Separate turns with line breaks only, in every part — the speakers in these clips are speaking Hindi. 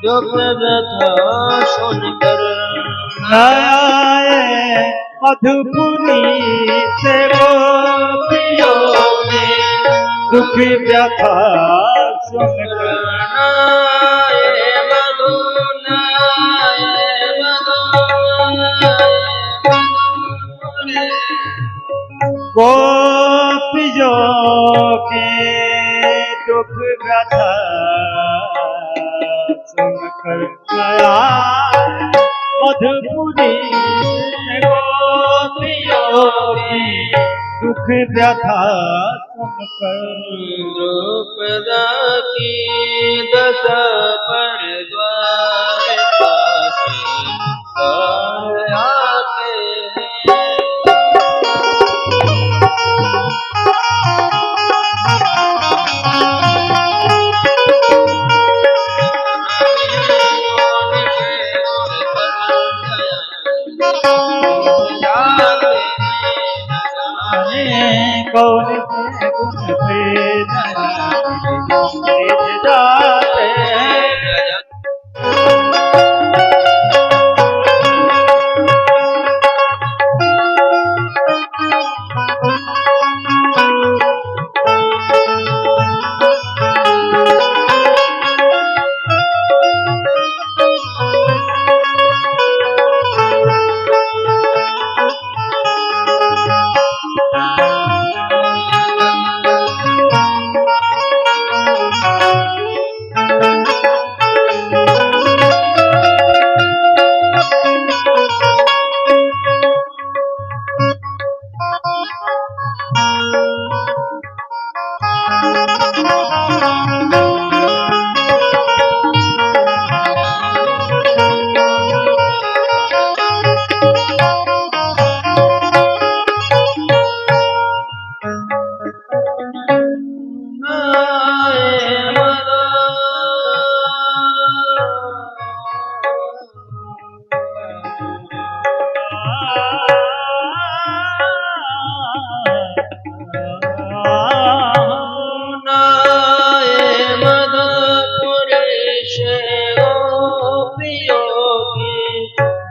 दुख व्यथा सुनकर
आए मधुपुरी से गोपियों के दुख व्यथा सुनकर गोपियों के दुख व्यथा सुनकर आया मधुपुरी गोपियों के दुख व्यथा सुनकर
द्रौपदा की दशा पर द्वार पासे आते
कौन से गुण पे जाते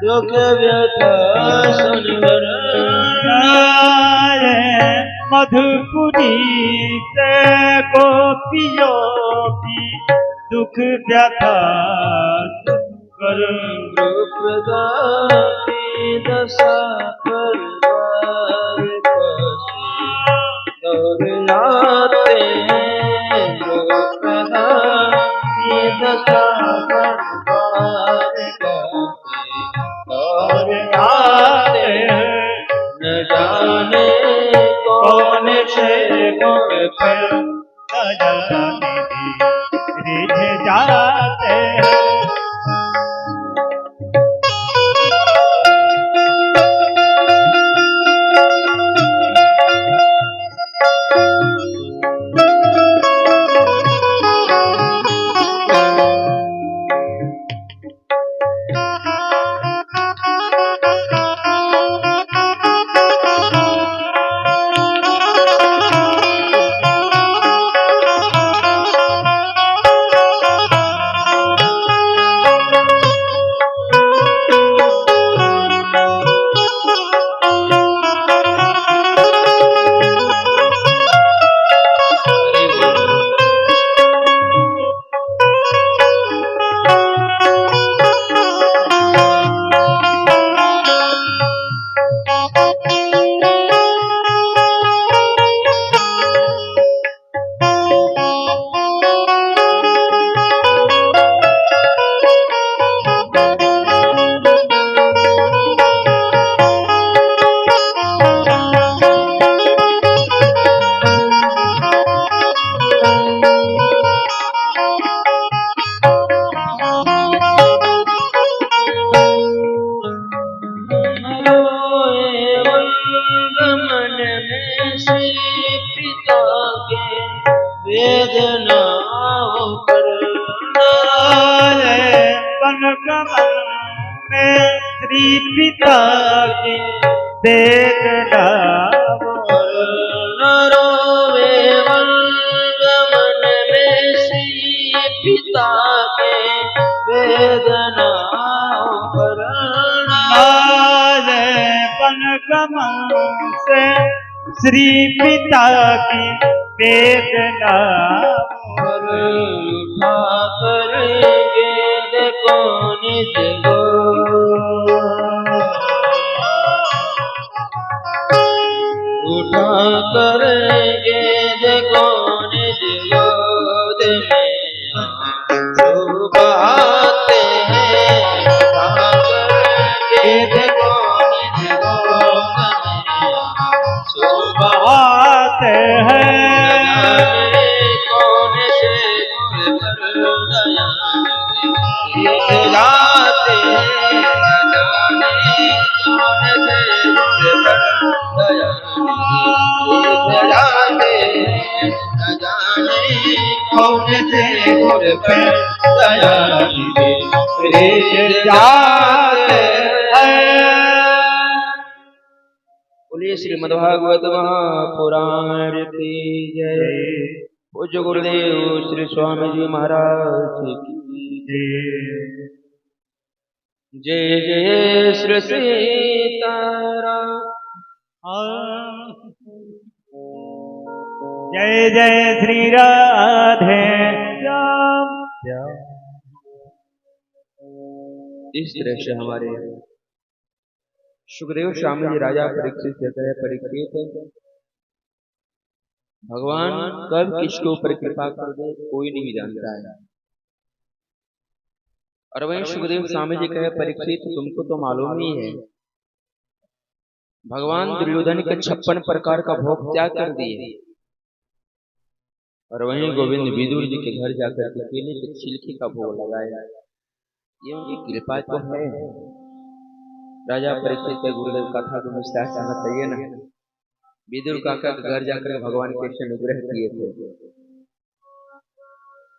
दुख व्यथा सुनकर
मधुपुरी से गोपियों की दुख व्यथा सुनकर
द्रौपदा की दशा पर द्वार पासे दौड़ आते हैं द्रौपदा की दशा पर द्वार
आते
न जाने कौन से गुण पे
रिझ जाते श्री पिता की देखना
न रोवे वंग मन में श्री पिता के जना वरण
मारे पन कमल से श्री पिता की वेदना
पर उठा करेंगे देखो निज को उठा करेंगे देखो निज गोद में सुबाते हैं उठा करेंगे देखो निज गोद में सुबाते
बात है
कौन से गुर पर दया जाते हैं न जाने कौन से गुर पर दया जाते हैं न जाने कौन से गुर पर दया जाते हैं। बोलिए श्रीमद्भागवत महापुराण की जय। पूज्य गुरुदेव श्री स्वामी जी महाराज की जय। जय श्री सीताराम।
जय जय श्री राधे श्याम।
इस तरह से हमारे सुखदेव स्वामी जी राजा परीक्षित से कहे, परीक्षित भगवान कब किसके ऊपर कृपा कर दे कोई नहीं जानता है। और वहीं सुखदेव स्वामी जी कहे, परीक्षित तुमको तो मालूम ही है भगवान दुर्योधन के 56 प्रकार का भोग त्याग कर दिए। और वहीं गोविंद विदुर जी के घर जाकर के केले के छिलके का भोग लगाया। ये उनकी कृपा तो है। राजा परीक्षित के गुरुदेव कथा को विस्तार से बताइए ना। विदुर काका के घर जाकर भगवान कैसे अनुग्रह किए थे।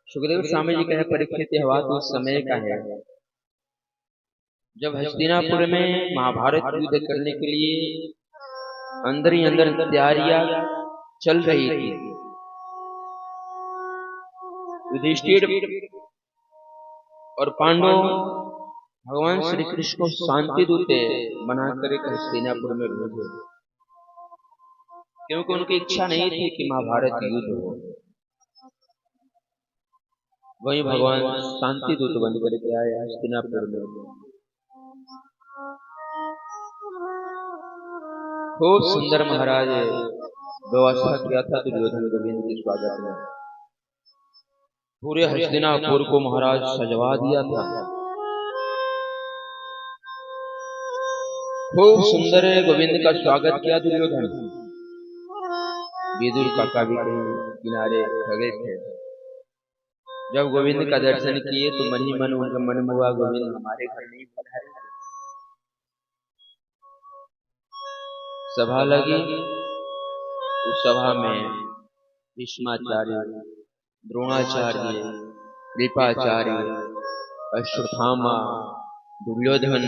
सुखदेव स्वामी जी कहे, परीक्षित यह बात उस समय का है जब हस्तिनापुर में महाभारत युद्ध करने के लिए अंदर ही अंदर तैयारियां चल रही थी। युधिष्ठिर और पांडव भगवान श्री कृष्ण को शांति दूते बनाकर एक हस्तिनापुर में भेजे, क्योंकि उनकी इच्छा नहीं थी कि महाभारत युद्ध हो। वही भगवान शांति दूत बन करके आए हस्तिनापुर में। खूब सुंदर महाराज व्यवस्था किया था दुर्योधन गोविंद के स्वागत में। पूरे हस्तिनापुर को महाराज सजवा दिया था। खूब सुंदर गोविंद का स्वागत किया दुर्योधन। विदुर काका भी कहीं किनारे खड़े थे। जब गोविंद का दर्शन किए तो मन ही मन उनका मन हुआ, गोविंद हमारे घर नहीं पधारे। सभा लगी। उस सभा में भीष्माचार्य, द्रोणाचार्य, कृपाचार्य, अश्वत्थामा, दुर्योधन,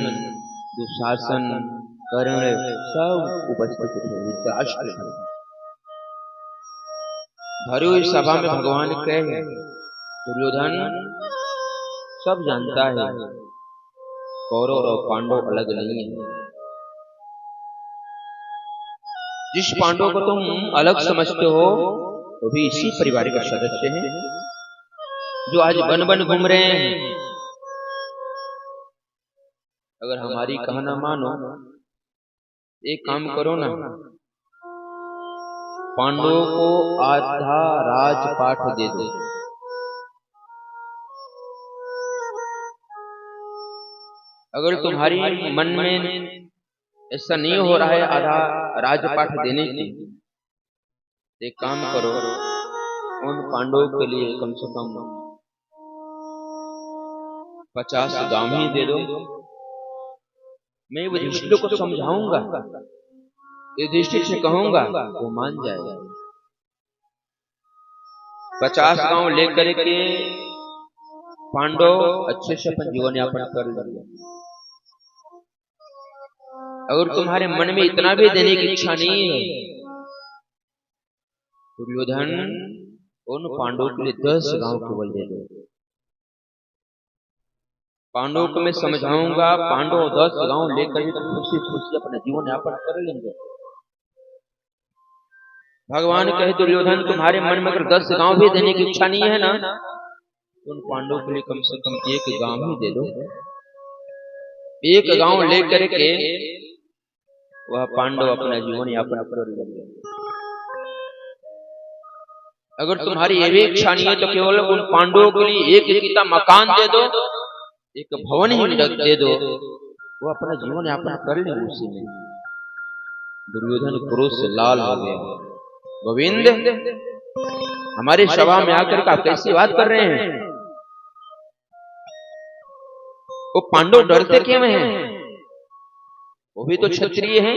दुशासन, कर्ण सब उपस्थित थे। धृतराष्ट्र भरी हुई सभा में भगवान कहे, दुर्योधन सब जानता है कौरव और पांडव अलग नहीं है। जिस पांडव को तुम अलग समझते हो वो भी इसी परिवार का सदस्य है जो आज बन बन घूम रहे हैं। अगर हमारी कहना मानो, एक काम करो ना, पांडवों को आधा राजपाट दे दो। अगर तुम्हारी मन में ऐसा नहीं हो रहा है आधा राजपाट देने की, एक काम करो, उन पांडवों के लिए कम से कम 50 गांव ही दे दो। मैं युधिष्ठिर को समझाऊंगा, युधिष्ठिर से कहूंगा, वो मान जाएगा। 50 गांव लेकर के पांडव अच्छे से अपन जीवन यापन कर लेंगे। अगर तुम्हारे मन में इतना भी देने की इच्छा नहीं है, दुर्योधन उन पांडवों के लिए 10 गांव केवल दे दो। पांडवों को मैं समझाऊंगा, पांडव 10 गांव लेकर भी खुशी खुशी अपना जीवन यापन कर लेंगे। भगवान कहे दुर्योधन तुम्हारे मन में अगर 10 गांव भी देने की इच्छा नहीं है ना, उन पांडवों के लिए कम से कम 1 गांव ही दे दो। 1 गांव लेकर के वह पांडव अपना जीवन यापन कर लेंगे। अगर तुम्हारी ये भी इच्छा नहीं है तो केवल उन पांडवों के लिए 1 गीता मकान दे दो, 1 भवन ही दे दो, वो अपना जीवन यापन कर लेंगे उसी में। दुर्योधन क्रोध से लाल हो गया। गोविंद, हमारे सभा में आकर के आप कैसी बात कर रहे हैं? वो पांडव डरते क्यों हैं? वो भी तो क्षत्रिय हैं,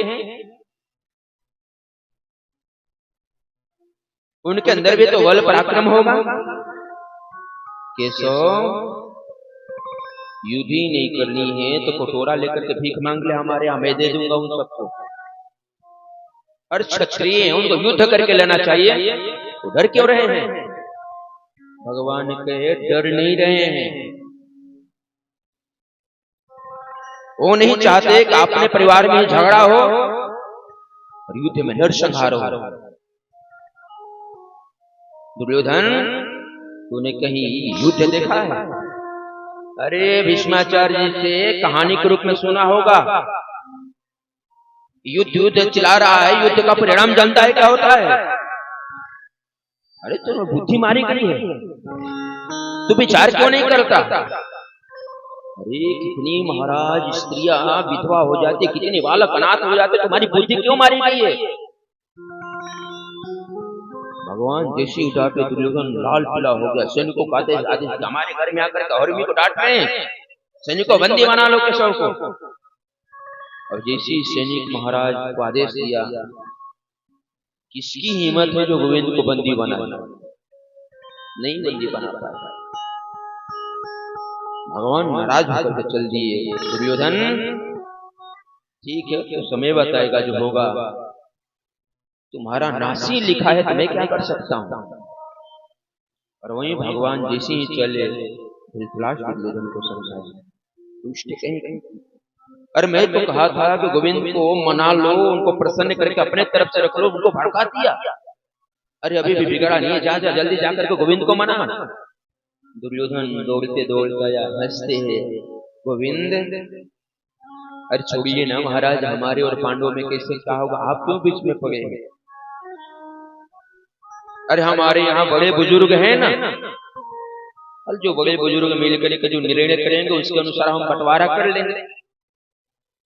उनके अंदर भी तो बल पराक्रम होगा। केशव, युद्ध ही नहीं करनी है तो कटोरा लेकर के भीख मांग ले हमारे यहाँ, मैं दे दूंगा उन सबको। और क्षत्रिय हैं, उनको युद्ध करके लेना चाहिए, तो डर क्यों रहे हैं? भगवान कहे डर नहीं रहे हैं, वो नहीं चाहते कि अपने परिवार में झगड़ा हो और युद्ध में नरसंहार हो। दुर्योधन, तूने कहीं युद्ध देखा है? अरे भीष्माचार्य जी से कहानी के रूप में सुना होगा, युद्ध युद्ध चिल्ला रहा है, युद्ध का परिणाम जानता है क्या होता है? अरे तुम बुद्धि मारी करी है, तू विचार क्यों नहीं करता? अरे कितनी महाराज स्त्रियां विधवा हो जाती, कितने बालक अनाथ हो जाते, तुम्हारी बुद्धि क्यों मारी गई है? भगवान जैसी उठाते दुर्योधन लाल पीला हो गया। सैनिकों का आदेश, हमारे घर में आकर औरवी को डांट रहे हैं, सैनिकों बंदी बना लो केशव को। और जैसी सैनिक महाराज को आदेश दिया, किसकी हिम्मत है जो गोविंद को बंदी बनाए? नहीं बंदी बना पाया। भगवान नाराज होकर के चल दिए। दुर्योधन, ठीक है तो समय बताएगा जो होगा, तुम्हारा नासी लिखा है तो मैं क्या कर सकता हूं। और वहीं भगवान जैसे ही चले, दुर्योधन को समझाया, दुष्ट कहीं। अरे मैं तो कहा था कि गोविंद को मना लो, उनको प्रसन्न करके अपने तरफ से रख लो, उनको भड़का दिया। अरे अभी भी बिगड़ा नहीं है, जा जल्दी जाकर के गोविंद को मना। दुर्योधन दौड़ते दौड़ते आया, हंसते हैं, गोविंद अरे छोड़िए ना महाराज, हमारे और पांडवों में कैसे क्या होगा, आप क्यों बीच में पड़े हैं? अरे हमारे यहाँ बड़े बुजुर्ग हैं ना, और जो बड़े बुजुर्ग मिलकर के जो निर्णय करेंगे उसके अनुसार हम बंटवारा कर लेंगे।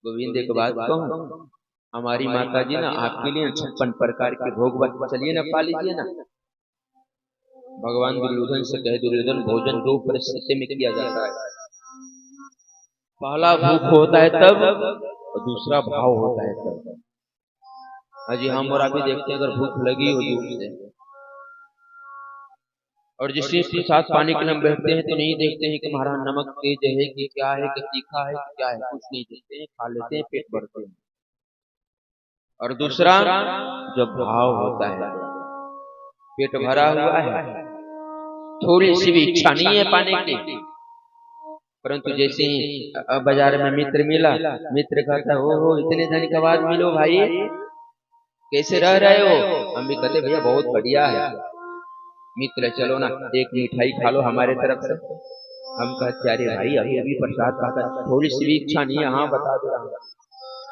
गोविंद एक बात कहूं, हमारी माता जी ना आपके लिए 56 प्रकार के भोग चलिए ना पा लीजिए ना। भगवान दुर्योधन से कहे, दुर्योधन भोजन 2 परिस्थिति में किया जाता है, पहला भूख होता है तब, और दूसरा भाव होता है तब। अजी हम और आप भी देखते हैं, अगर भूख लगी हो दूर से और जिस चीज के साथ पानी के लिए बैठते हैं तो नहीं देखते हैं कि हमारा नमक तेज है कि क्या है, कि तीखा है कि क्या है, कुछ नहीं देखते हैं, खा लेते हैं, पेट भरते हैं। और दूसरा जब भाव होता है, पेट भरा हुआ है, थोड़ी सी भी इच्छा नहीं है पाने की, परंतु जैसे ही बाजार में मित्र मिला, मित्र कहता हो इतने दिन के बाद मिलो भाई, कैसे रह रहे हो? हम भी कहते भैया बहुत बढ़िया है। मित्र चलो ना एक मिठाई खा लो हमारे तरफ से। हम कहते अरे भाई अभी अभी प्रसाद खाकर थोड़ी सी भी इच्छा नहीं है, हाँ बता दे रहा,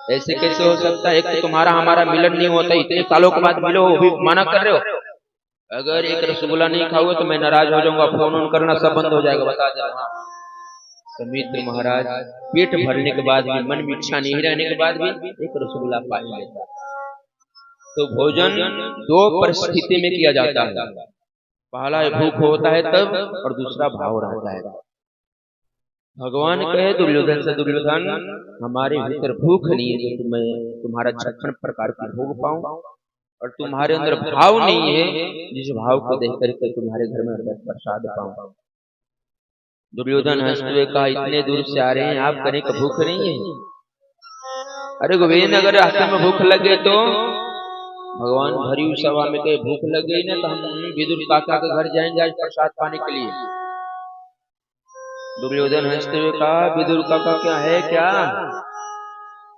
ऐसे कैसे हो सकता है? एक तो तुम्हारा हमारा मिलन नहीं होता, इतने सालों के बाद मिलो, वो भी मना कर रहे हो। अगर एक रसगुल्ला नहीं खाओगे तो मैं नाराज हो जाऊंगा, फोन ऑन करना सब बंद हो जाएगा, बता दे रहा। तो मित्र महाराज पेट भरने के बाद भी, मन में इच्छा नहीं रहने के बाद भी एक रसगुल्ला पा लेता। तो भोजन 2 परिस्थिति में किया जाता है, पहला भूख होता है तब, और दूसरा भाव रहता है। भगवान कहे दुर्योधन से, दुर्योधन हमारे भीतर भूख नहीं है तो मैं तुम्हारा 56 प्रकार का भोग पाऊं, और तुम्हारे अंदर भाव नहीं है जिस भाव को देख करके तुम्हारे घर में प्रसाद पाऊं। दुर्योधन हंसते हुए कहा, इतने दूर से आ रहे हैं, आप करें कि भूख नहीं है? अरे गोविंद अगर रास्ते में भूख लगे तो, भगवान भरी हुई सभा में कहे भूख लग गई ना तो हम विदुर काका के घर जाएंगे आज प्रसाद पाने के लिए। दुर्योधन हंसते हुए कहा, विदुर काका क्या है क्या?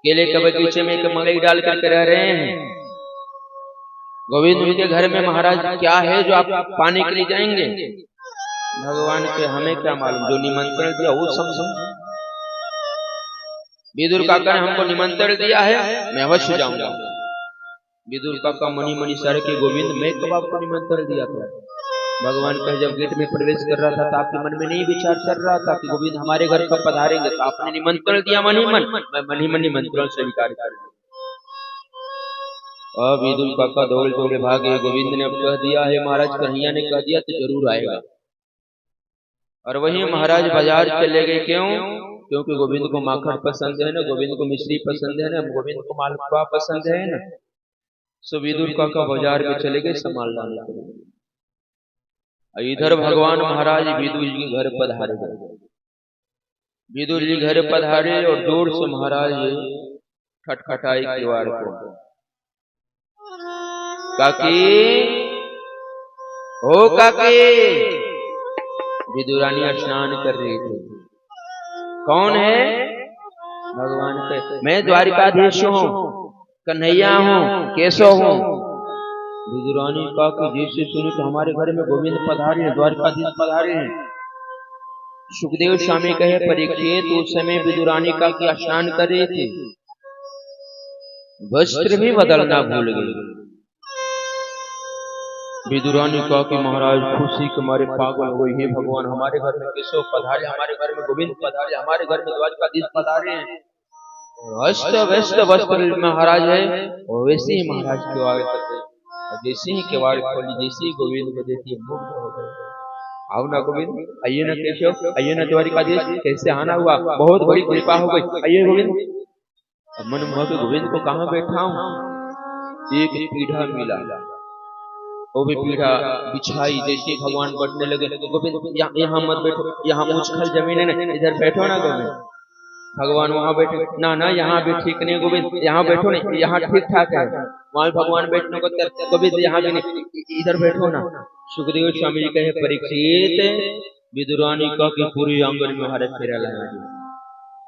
केले के बगीचे में एक मड़ई डाल करके रह रहे हैं। गोविंद उनके घर में महाराज क्या है जो आप पाने के लिए जाएंगे? भगवान के हमें क्या मालूम, जो निमंत्रण दिया वो समझो। विदुर काका ने हमको निमंत्रण दिया है, मैं अवश्य जाऊंगा। विदुर काका मनी मनी सर के, गोविंद मैं कब आपको निमंत्रण दिया था? भगवान कहे जब गेट में प्रवेश कर रहा था तो आपके मन में नहीं विचार चल रहा था कि गोविंद हमारे घर कब पधारेंगे, तो आपने निमंत्रण दिया मनी मन, मैं मनी मन निमंत्रण स्वीकार कर लिया। अब विदुर काका दौड़े दौड़े भागे। गोविंद ने अब कह दिया है महाराज, कन्हैया ने कह दिया तो जरूर आएगा। और वही महाराज बाजार चले गए। क्यों? क्योंकि गोविंद को माखन पसंद है ना, गोविंद को मिश्री पसंद है ना, गोविंद को मालपुआ पसंद है ना। सो विदुर काका बाजार में चले गए सामान लाने के लिए। इधर भगवान महाराज विदुर जी घर पधारे गए। विदुर जी घर पधारे और जोर से महाराज खटखटाई किवाड़ को। काकी, ओ काकी। विदुरानी स्नान कर रही थी। कौन है? भगवान के, मैं द्वारिकाधीश हूँ, कन्हैया हूँ, केशव हूँ। विदुरानी का कि जैसे सुनी तो हमारे घर में गोविंद पधारे हैं, द्वारिकाधीश पधारे हैं। सुखदेव स्वामी कहे, परीक्षित उस समय विदुरानी का कि स्नान कर रहे थे, वस्त्र भी बदलना भूल गए। विदुरानी का कि महाराज खुशी के मारे पागल हो गई, हे भगवान हमारे घर में केशव पधारे, हमारे घर में गोविंद पधारे, हमारे घर में द्वारिकाधीश पधारे हैं। अस्त व्यस्त वस्त्र महाराज है, और वैसे ही महाराज किवाड़ करते, जैसे ही किवाड़ खोली, जैसे ही गोविंद को देखिए मुग्ध हो गए। आओ ना गोविंद, आइए ना केशव, आइए ना द्वारिकाधीश, कैसे आना हुआ, बहुत बड़ी कृपा हो गई, आइए गोविंद। अब मन मोह के गोविंद को कहाँ बैठा हूँ, एक पीढ़ा मिला, वो भी पीढ़ा बिछाई। जैसे भगवान बैठने लगे, गोविंद यहाँ मत बैठो, यहाँ मुझखल जमीन है ना, इधर बैठो ना गोविंद। भगवान वहां बैठे, ना ना यहाँ भी ठीक नहीं गोविंद, यहाँ बैठो नहीं, यहाँ ठीक ठाक है। वहां भगवान बैठने को गोविंद यहाँ भी नहीं, इधर बैठो ना। सुखदेव स्वामी जी कहे, परीक्षित विदुरानी का कि पूरी आंगन में हरे फेरा लगा दिया,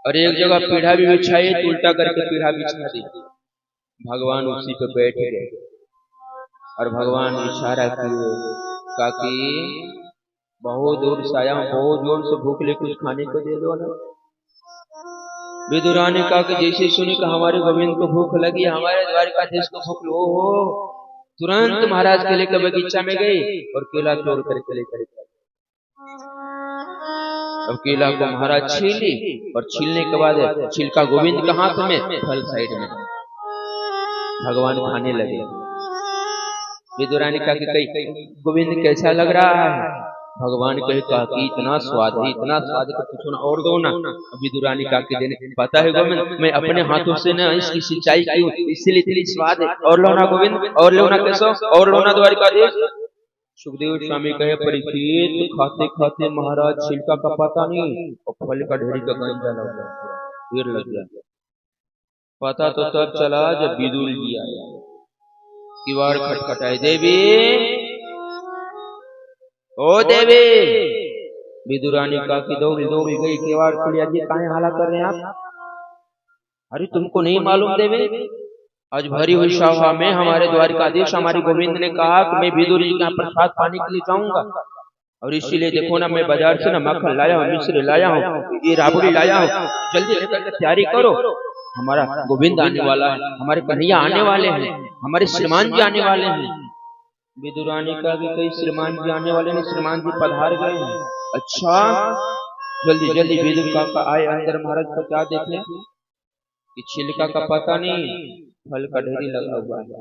और एक जगह पीढ़ा भी बिछाई, उल्टा करके पीढ़ा बिछा दी। भगवान उसी पे बैठ गए और भगवान इशारा किए, काकी बहुत दूर से आया हूं, बहुत जोर से भूख ले, कुछ खाने को दे दो ना। विदुरानी का कि जैसे सुनी कि हमारे गोविंद को भूख लगी, हमारे द्वारिकाधीश को भूख लो हो, तुरंत महाराज केले के बगीचा में गई और केला तोड़ करके लेकर गए। अब केला को महाराज छीली, और छीलने के बाद छिलका गोविंद के हाथ में, फल साइड में। भगवान खाने लगे। विदुरानी का कि कई गोविंद कैसा लग रहा है? भगवान कहे कि इतना स्वाद है, इतना स्वाद का कुछ ना और दो ना। विदुरानी का के देने, पता है गोविंद मैं अपने हाथों से ना इसकी सिंचाई की हूँ, इसलिए इतनी स्वाद है, और लो ना गोविंद, और लो ना केशव, और लो ना द्वारिकाधीश। सुखदेव स्वामी कहे, परीक्षित खाते खाते महाराज छिलका का पता नहीं और फल का ढेरी का गंजा लग गया, फिर लग गया। पता तो तब चला जब विदुर जी आया, किवाड़ खटखटाए, देवी ओ देवी। विदुरानी का की दौड़ी दौड़ी गई, किवाड़ खुली, अजी काहे हाला कर रहे हैं आप? अरे तुमको नहीं मालूम देवी, आज भरी हुई सभा में हमारे द्वारिकाधीश हमारे गोविंद ने कहा कि मैं विदुर जी का प्रसाद पाने के लिए जाऊंगा, और इसीलिए देखो ना मैं बाजार से ना मक्खन लाया हूँ, मिश्री लाया हूँ, ये राबड़ी लाया हूँ, जल्दी लेकर तैयारी करो, हमारा गोविंद आने वाला है, हमारे कन्हैया आने वाले हैं, हमारे श्रीमान जी आने वाले हैं। विदुरानी का भी कई श्रीमान जी आने वाले हैं, श्रीमान जी पधार गए हैं। अच्छा जल्दी जल्दी विदुर काका आए अंदर। महाराज को क्या देखे कि छिलका का पता नहीं, फल का ढेरी लगा हुआ है।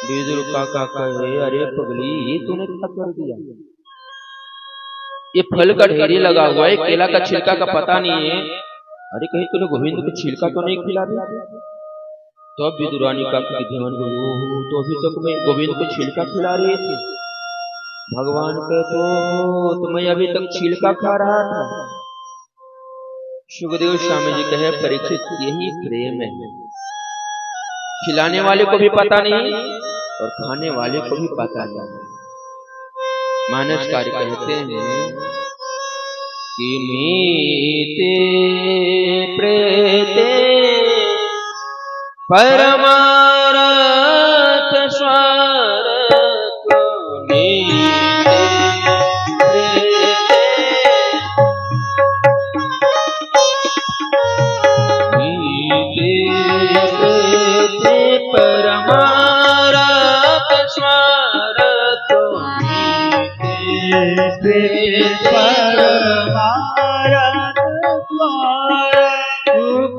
विदुर काका कहे, अरे पगली ये तूने क्या कर दिया, ये फल का ढेरी लगा हुआ है, केला का छिलका का पता नहीं है, अरे कहीं तूने गोविंद को छिलका तो नहीं खिला दिया? तो अब विदुरानी का ध्यान गयो, तो अभी तक मैं गोविंद को छिलका खिला रही थी। भगवान के तो मैं अभी तक छिलका खा रहा था। सुखदेव स्वामी जी कहे, परीक्षित यही प्रेम है, खिलाने वाले को भी पता नहीं और खाने वाले को भी पता नहीं। मानसकार कहते हैं किमीते प्रेते परमारथ स्वार्थ नीते प्रेते नीते प्रेते परमारथ स्वार्थ नीते
परमारथ स्वार्थ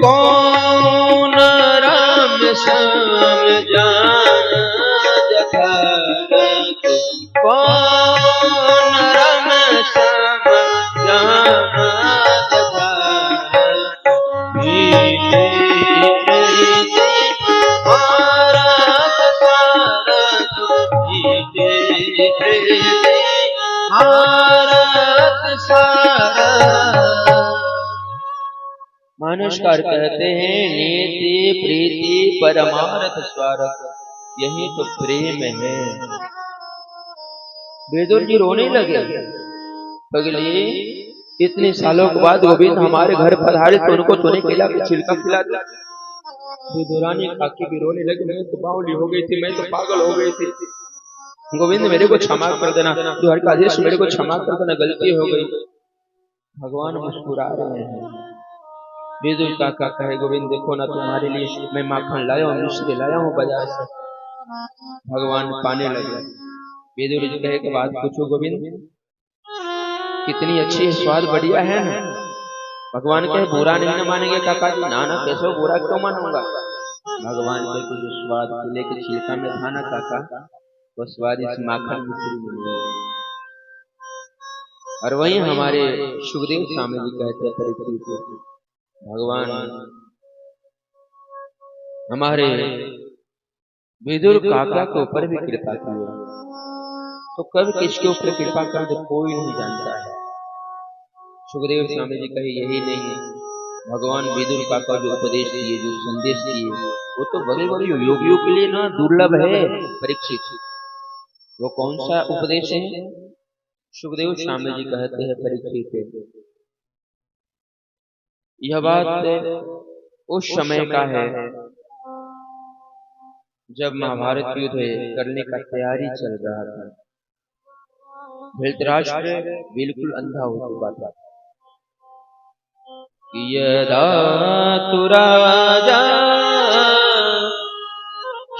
कौन राम श्याम जान जगत कौन राम श्याम जान जगत मीते प्रीति भारत सारथ मीते प्रीति भारत सारथ। मानुषकार कहते हैं नीति प्रीति परमार्थ स्वार्थ, यही तो प्रेम है। वेदुर जी रोने लगे, पगली इतने सालों के बाद गोविंद हमारे घर पधारे तो उनको तूने केला का छिलका खिला दिया। विदुरानी खाकी भी रोने लगी, मैं तो बावली हो गई थी, मैं तो पागल हो गई थी, गोविंद मेरे को क्षमा कर देना, द्वारकाधीश मेरे को क्षमा कर देना, गलती हो गई। भगवान मुस्कुरा रहे हैं। विदुर काका कहे गोविंद देखो ना तुम्हारे लिए मैं माखन लाया हूँ, मिश्री लाया हूँ बाजार से। भगवान पाने लगे। विदुर जी कहे कि बात पूछो गोविंद, कितनी अच्छी है, स्वाद बढ़िया है ना। भगवान कहे बुरा नहीं ना मानेंगे काका जी। ना ना कैसे बुरा क्यों मानूंगा। भगवान कहे कि जो स्वाद केले के छिलका में था ना काका, वो स्वाद इस माखन मिश्री में नहीं। और वही हमारे सुखदेव स्वामी जी कहते हैं परीक्षित को, भगवान हमारे विदुर काका के ऊपर भी कृपा की है, तो कब किसके ऊपर कृपा कर दे कोई नहीं जानता है। सुखदेव स्वामी जी कहे यही नहीं, भगवान विदुर काका जो उपदेश दिए, जो संदेश दिए, वो तो बड़े बड़े योगियों के लिए ना दुर्लभ है परीक्षित। वो कौन सा उपदेश है? सुखदेव स्वामी जी कहते हैं परीक्षित, यह बात उस समय का है जब महाभारत युद्ध करने का तैयारी चल रहा था। धृतराष्ट्र बिल्कुल अंधा हो चुका था। यदा तु राजा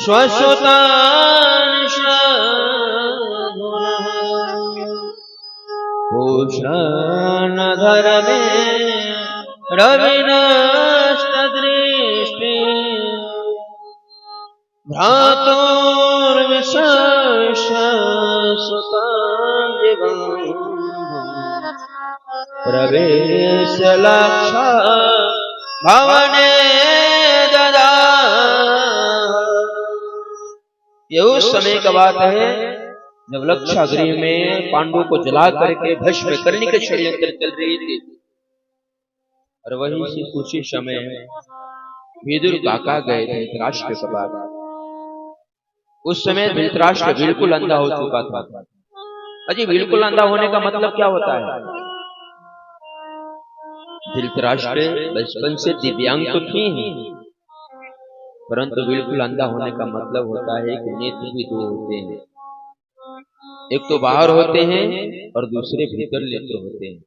स्वसुतान् भूषण धर्मे रविनष्टदृष्टि भ्रातुर्विशेष सुतां प्रवेश लक्षा भवने ददा। ये उस समय का बात है जब लक्षागृह में पांडवों को जला करके भस्म करने के षड्यंत्र चल रही थी। और वहीं से उसी समय विदुर काका गए थे धृतराष्ट्र के पास। उस समय धृतराष्ट्र बिल्कुल अंधा हो चुका था। अजी बिल्कुल अंधा होने का मतलब क्या होता है? धृतराष्ट्र बचपन से दिव्यांग तो थे ही, परंतु बिल्कुल अंधा होने का मतलब होता है कि नेत्र भी दो होते हैं, एक तो बाहर होते हैं और दूसरे भीतर नेत्र होते हैं,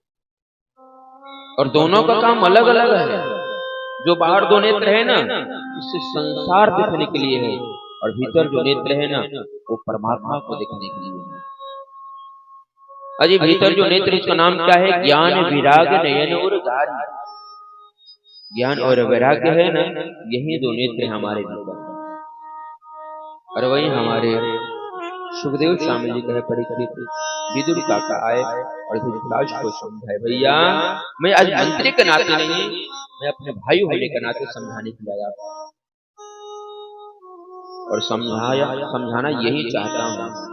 और दोनों का काम अलग अलग है। जो बाहर दो नेत्र है ना, इससे संसार देखने के लिए है, और भीतर जो नेत्र है ना, वो परमात्मा को देखने के लिए है। अजी भीतर जो नेत्र, इसका नाम क्या है? ज्ञान विराग नयन और धारी। ज्ञान और वैराग्य है ना, यही दो नेत्र हमारे भीतर। और वही हमारे सुखदेव स्वामी जी कहे परीक्षित, विदुर काका आए और धृतराष्ट्र को समझाए, भैया मैं आज मंत्री के नाते नहीं, मैं अपने भाई होने के नाते समझाने के लिए आया और समझाना यही चाहता हूं।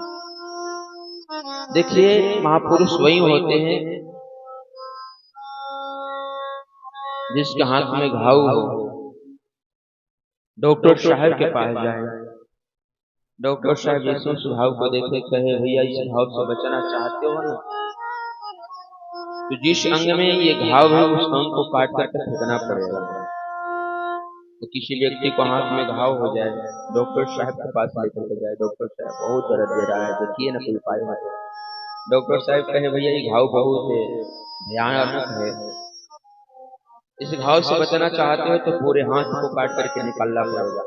देखिए महापुरुष वही होते हैं जिसके हाथ में घाव हो, डॉक्टर साहब के पास जाए, डॉक्टर साहब इस घाव को देखे, कहे भैया इस घाव से बचना चाहते हो ना, तो जिस अंग में ये घाव है उस अंग को काट करके फेंकना पड़ेगा। तो किसी व्यक्ति को हाथ में घाव हो जाए, डॉक्टर साहब के पास लेकर के जाए, डॉक्टर साहब बहुत दर्द दे रहा है, देखिए ना कोई उपाय है। डॉक्टर साहब कहे भैया ये घाव बहुत भयानक है, इस घाव से बचना चाहते हो तो पूरे हाथ को काट करके निकालना पड़ेगा,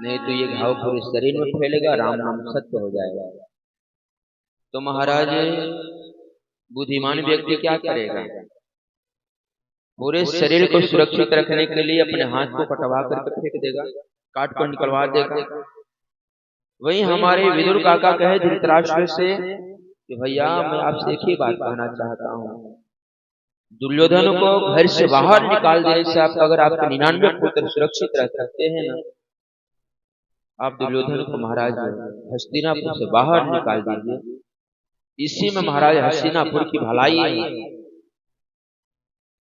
नहीं तो ये घाव पूरे शरीर में फैलेगा, राम नाम सत्य हो जाएगा। तो महाराज बुद्धिमान व्यक्ति क्या करेगा, पूरे शरीर को सुरक्षित रखने के लिए अपने हाथ को कटवा करके फेंक देगा, काट कर निकलवा देगा। वही हमारे विदुर काका कहे धृतराष्ट्र से कि भैया मैं आपसे एक ही बात कहना चाहता हूँ, दुर्योधन को घर से बाहर निकाल देने से आप अगर आपके 99 पुत्र सुरक्षित रह सकते हैं ना, आप दुर्योधन को महाराज हस्तिनापुर से बाहर निकाल दीजिए, इसी में महाराज हस्तिनापुर की भलाई है।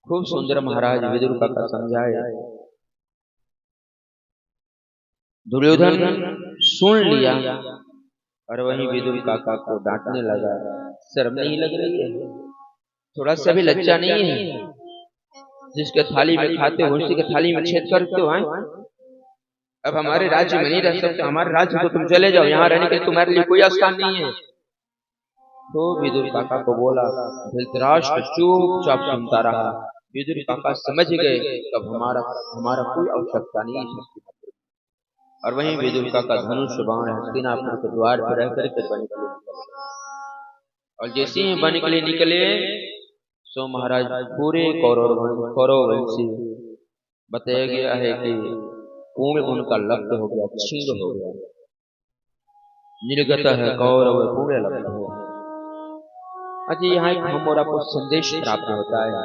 खूब सुंदर महाराज विदुर काका समझाए। दुर्योधन सुन लिया और वही विदुर काका को डांटने लगा, शर्म नहीं लग रही है, थोड़ा सा भी लज्जा नहीं है, जिसके थाली में खाते हो उसी के थाली में छेद करते हो। अब हमारे राज्य में नहीं रह सकते, हमारे राज्य तो तुम चले जाओ, यहाँ रहने के तुम्हारे लिए कोई स्थान नहीं है। तो विदुर काका को बोला, धृतराष्ट्र चुपचाप सुनता रहा। विदुर काका समझ गए तब हमारा कोई आवश्यकता नहीं है। और वहीं विदुर काका धनुष बाण हस्तिनापुर के द्वार पर रह करके बन के और जैसे ही बन के निकले सो महाराज पूरे कौरव वंशी बताया गया है कि पूर्ण उनका लब्ध हो गया, छिन्न हो गया, निर्गत है कौरव पूर्ण लब्ध हो। अच्छा यहाँ एक हम और आपको संदेश प्राप्त होता है,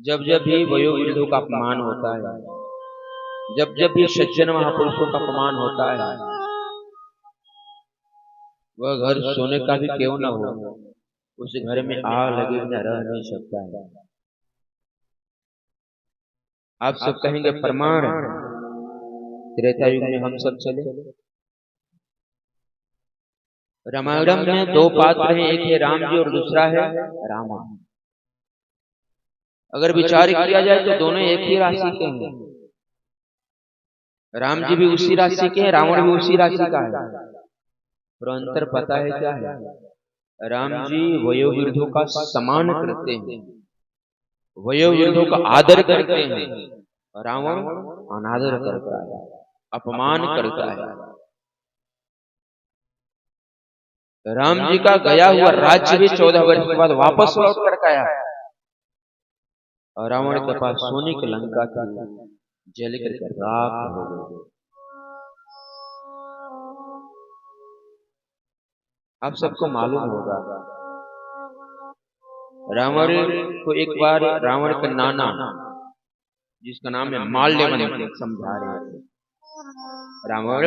जब जब भी वयोवृद्धों का अपमान होता है, जब जब भी सज्जन महापुरुषों का अपमान होता है, वह घर सोने का भी क्यों न हो, उस घर में आग लगे बिना रह नहीं सकता है। आप सब कहेंगे प्रमाण, त्रेता युग में हम सब चले, रामायण में दो पात्र हैं, एक है राम जी और दूसरा है रावण। अगर विचार किया जाए तो दोनों एक ही राशि के हैं, राम जी भी उसी राशि के हैं, रावण भी उसी राशि का है, पर अंतर पता है क्या है, राम जी वयोवृद्धों का सम्मान करते हैं, वयोवृद्धों का आदर करते हैं, रावण अनादर करता है, अपमान करता है। राम जी का गया हुआ राज्य भी 14 वर्ष के बाद वापस लौट कर आया, और रावण के पास सोने की लंका थी, जल करके राख हो गई। आप सबको मालूम होगा रावण को एक बार रावण का नाना जिसका नाम है माल्यवन समझा रहे थे, रावण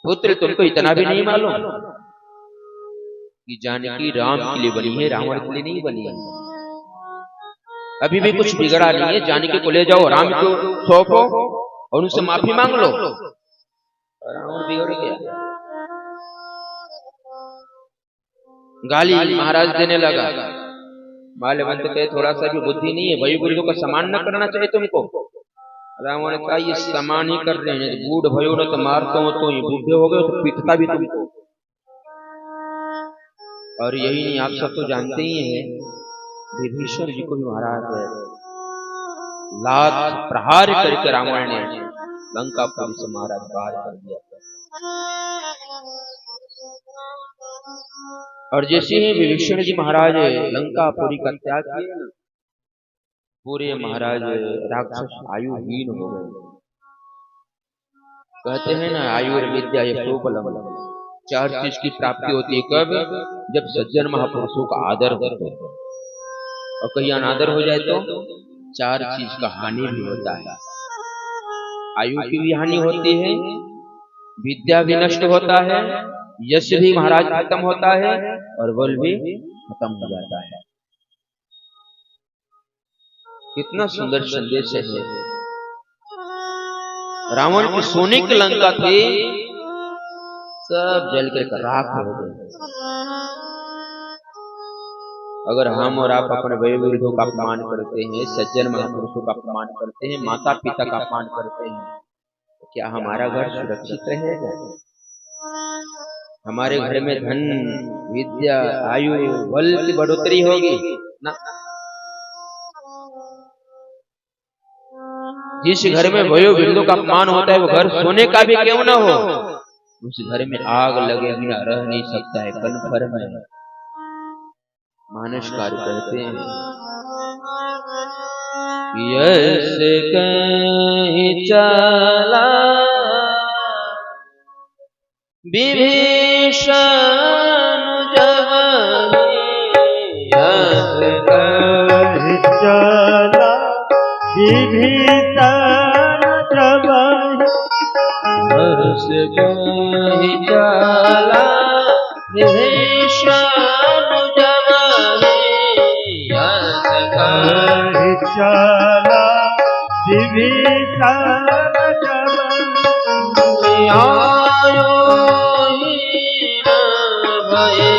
पुत्र तुमको इतना भी नहीं मालूम कि जानकी राम के लिए बनी है, रावण के लिए नहीं बनी है, अभी भी कुछ बिगड़ा नहीं है, जानकी को ले जाओ, राम को सौंपो और उनसे माफी मांग लो। रावण बिगड़ गया, गाली महाराज देने लगा। माल्यवंत कहे थोड़ा सा भी बुद्धि नहीं है, वयोवृद्धों का सम्मान न करना चाहिए तुमको। रावण का ये सम्मान ही कर रहे हैं, बूढ़ भयो न तो मारता हूं, तो ये बूढ़े हो गए तो पीटता भी तुमको। और यही नहीं, आप सब तो जानते ही हैं विभीषण जी को भी महाराज लात प्रहार करके रावण ने लंकापुरी से महाराज बाहर कर दिया। और जैसे ही विभीषण जी महाराज लंकापुरी का त्याग किया ना, पूरे महाराज राक्षस आयुहीन हो गए। कहते हैं ना आयुर विद्या यशोबलम, 4 चीज की प्राप्ति होती है कब, जब सज्जन महापुरुषों का आदर हो, और कहीं अनादर हो जाए तो 4 चीज का हानि भी होता है। आयु की भी हानि होती है, विद्या भी नष्ट होता है, यश भी महाराज खत्म होता है, और बल भी खत्म हो जाता है। कितना सुंदर संदेश है। रावण की सोने की लंका थी, सब जल कर राख हो गए। अगर हम और आप अपने बड़े बुजुर्गों का अपमान करते हैं, सज्जन महापुरुषों का अपमान करते हैं, माता पिता का अपमान करते हैं, तो क्या हमारा घर सुरक्षित रहेगा? हमारे घर में धन, विद्या, आयु, बल की बढ़ोतरी होगी ना? जिस घर में वयोवृद्धों का अपमान होता है, वो घर सोने का भी क्यों ना हो, उस घर में आग लगे बिना रह नहीं सकता है। कन्फर्म है। मानसकार कहते हैं, यस कहीं चला विभीषण जब, यस
कहीं चला विभीषण जब,
यस कहीं चला विभीषण जब, यस
कहीं चला विभीषण जब,
आयो हीन भये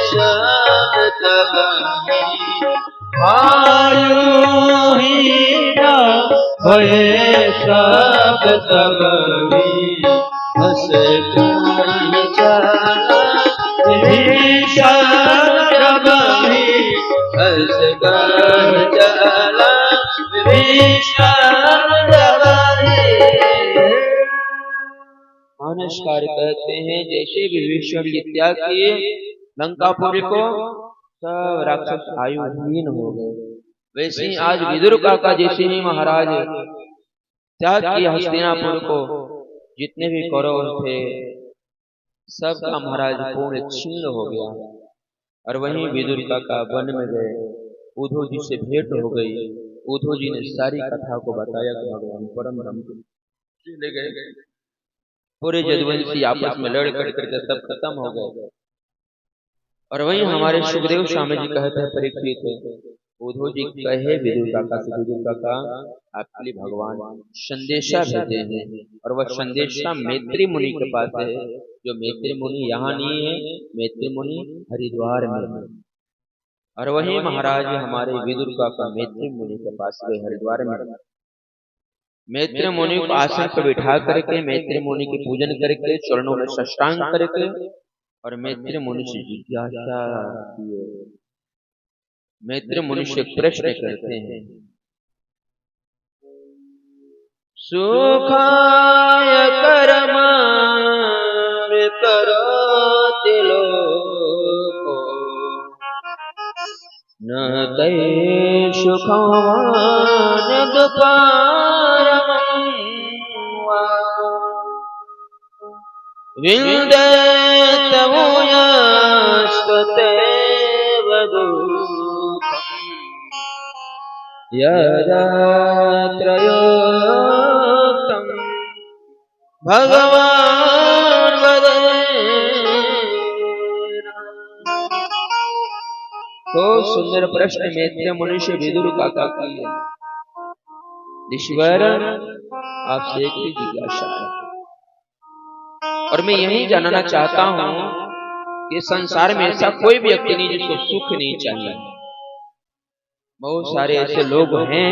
सब तब,
आयो हीन भये सब तब,
हस कहीं चला
विभीषण जब,
हस कहीं चला विभीषण जब। मानसकार कहते हैं, जैसे विभीषण ने त्याग किए लंकापुरी को, सब राक्षस आयुहीन हो गए, वैसे ही आज विदुर काका जैसे ही महाराज त्याग किया हस्तिनापुर को, जितने भी कौरव थे सबका महाराज पूर्ण छिन्न हो गया। और वहीं विदुर काका वन में गए, उद्धव जी से भेंट हो गई। उद्धव जी ने सारी कथा को बताया कि भगवान परम धाम ले गए, पूरे जदुवंशी आपस में लड़ करके सब खत्म हो गए। और वहीं हमारे सुखदेव स्वामी जी कहते हैं, परीक्षित उद्धव जी कहे विदुर काका से, विदुर काका आपके लिए भगवान संदेशा भेजे हैं, और वह संदेशा मैत्री मुनि के पास है, जो मैत्री मुनि यहाँ नहीं है, मैत्री मुनि हरिद्वार में है। और वही महाराज हमारे विदुर काका मैत्री मुनि के पास गए हरिद्वार में। मैत्री मुनि को आसन पर बिठा करके मैत्री मुनि के पूजन करके चरणों में साष्टांग करके और मैत्री मुनि से जिज्ञासा किए। मैत्री मुनि से प्रश्न करते हैं, सुखाय कर्म करोति लोको, न तै सुखवान दुपारमं वा, विन्दते भूयस्तेव दुःखम्, यदात्रयोक्तं भगवान् वदेत्। तो सुंदर प्रश्न मैत्री मुनि से विदुर काका किए। ईश्वर आपसे एक ही जिज्ञासा है, और मैं यही जानना चाहता हूं कि संसार में ऐसा कोई भी व्यक्ति नहीं जिसको सुख नहीं चाहिए। बहुत सारे ऐसे लोग हैं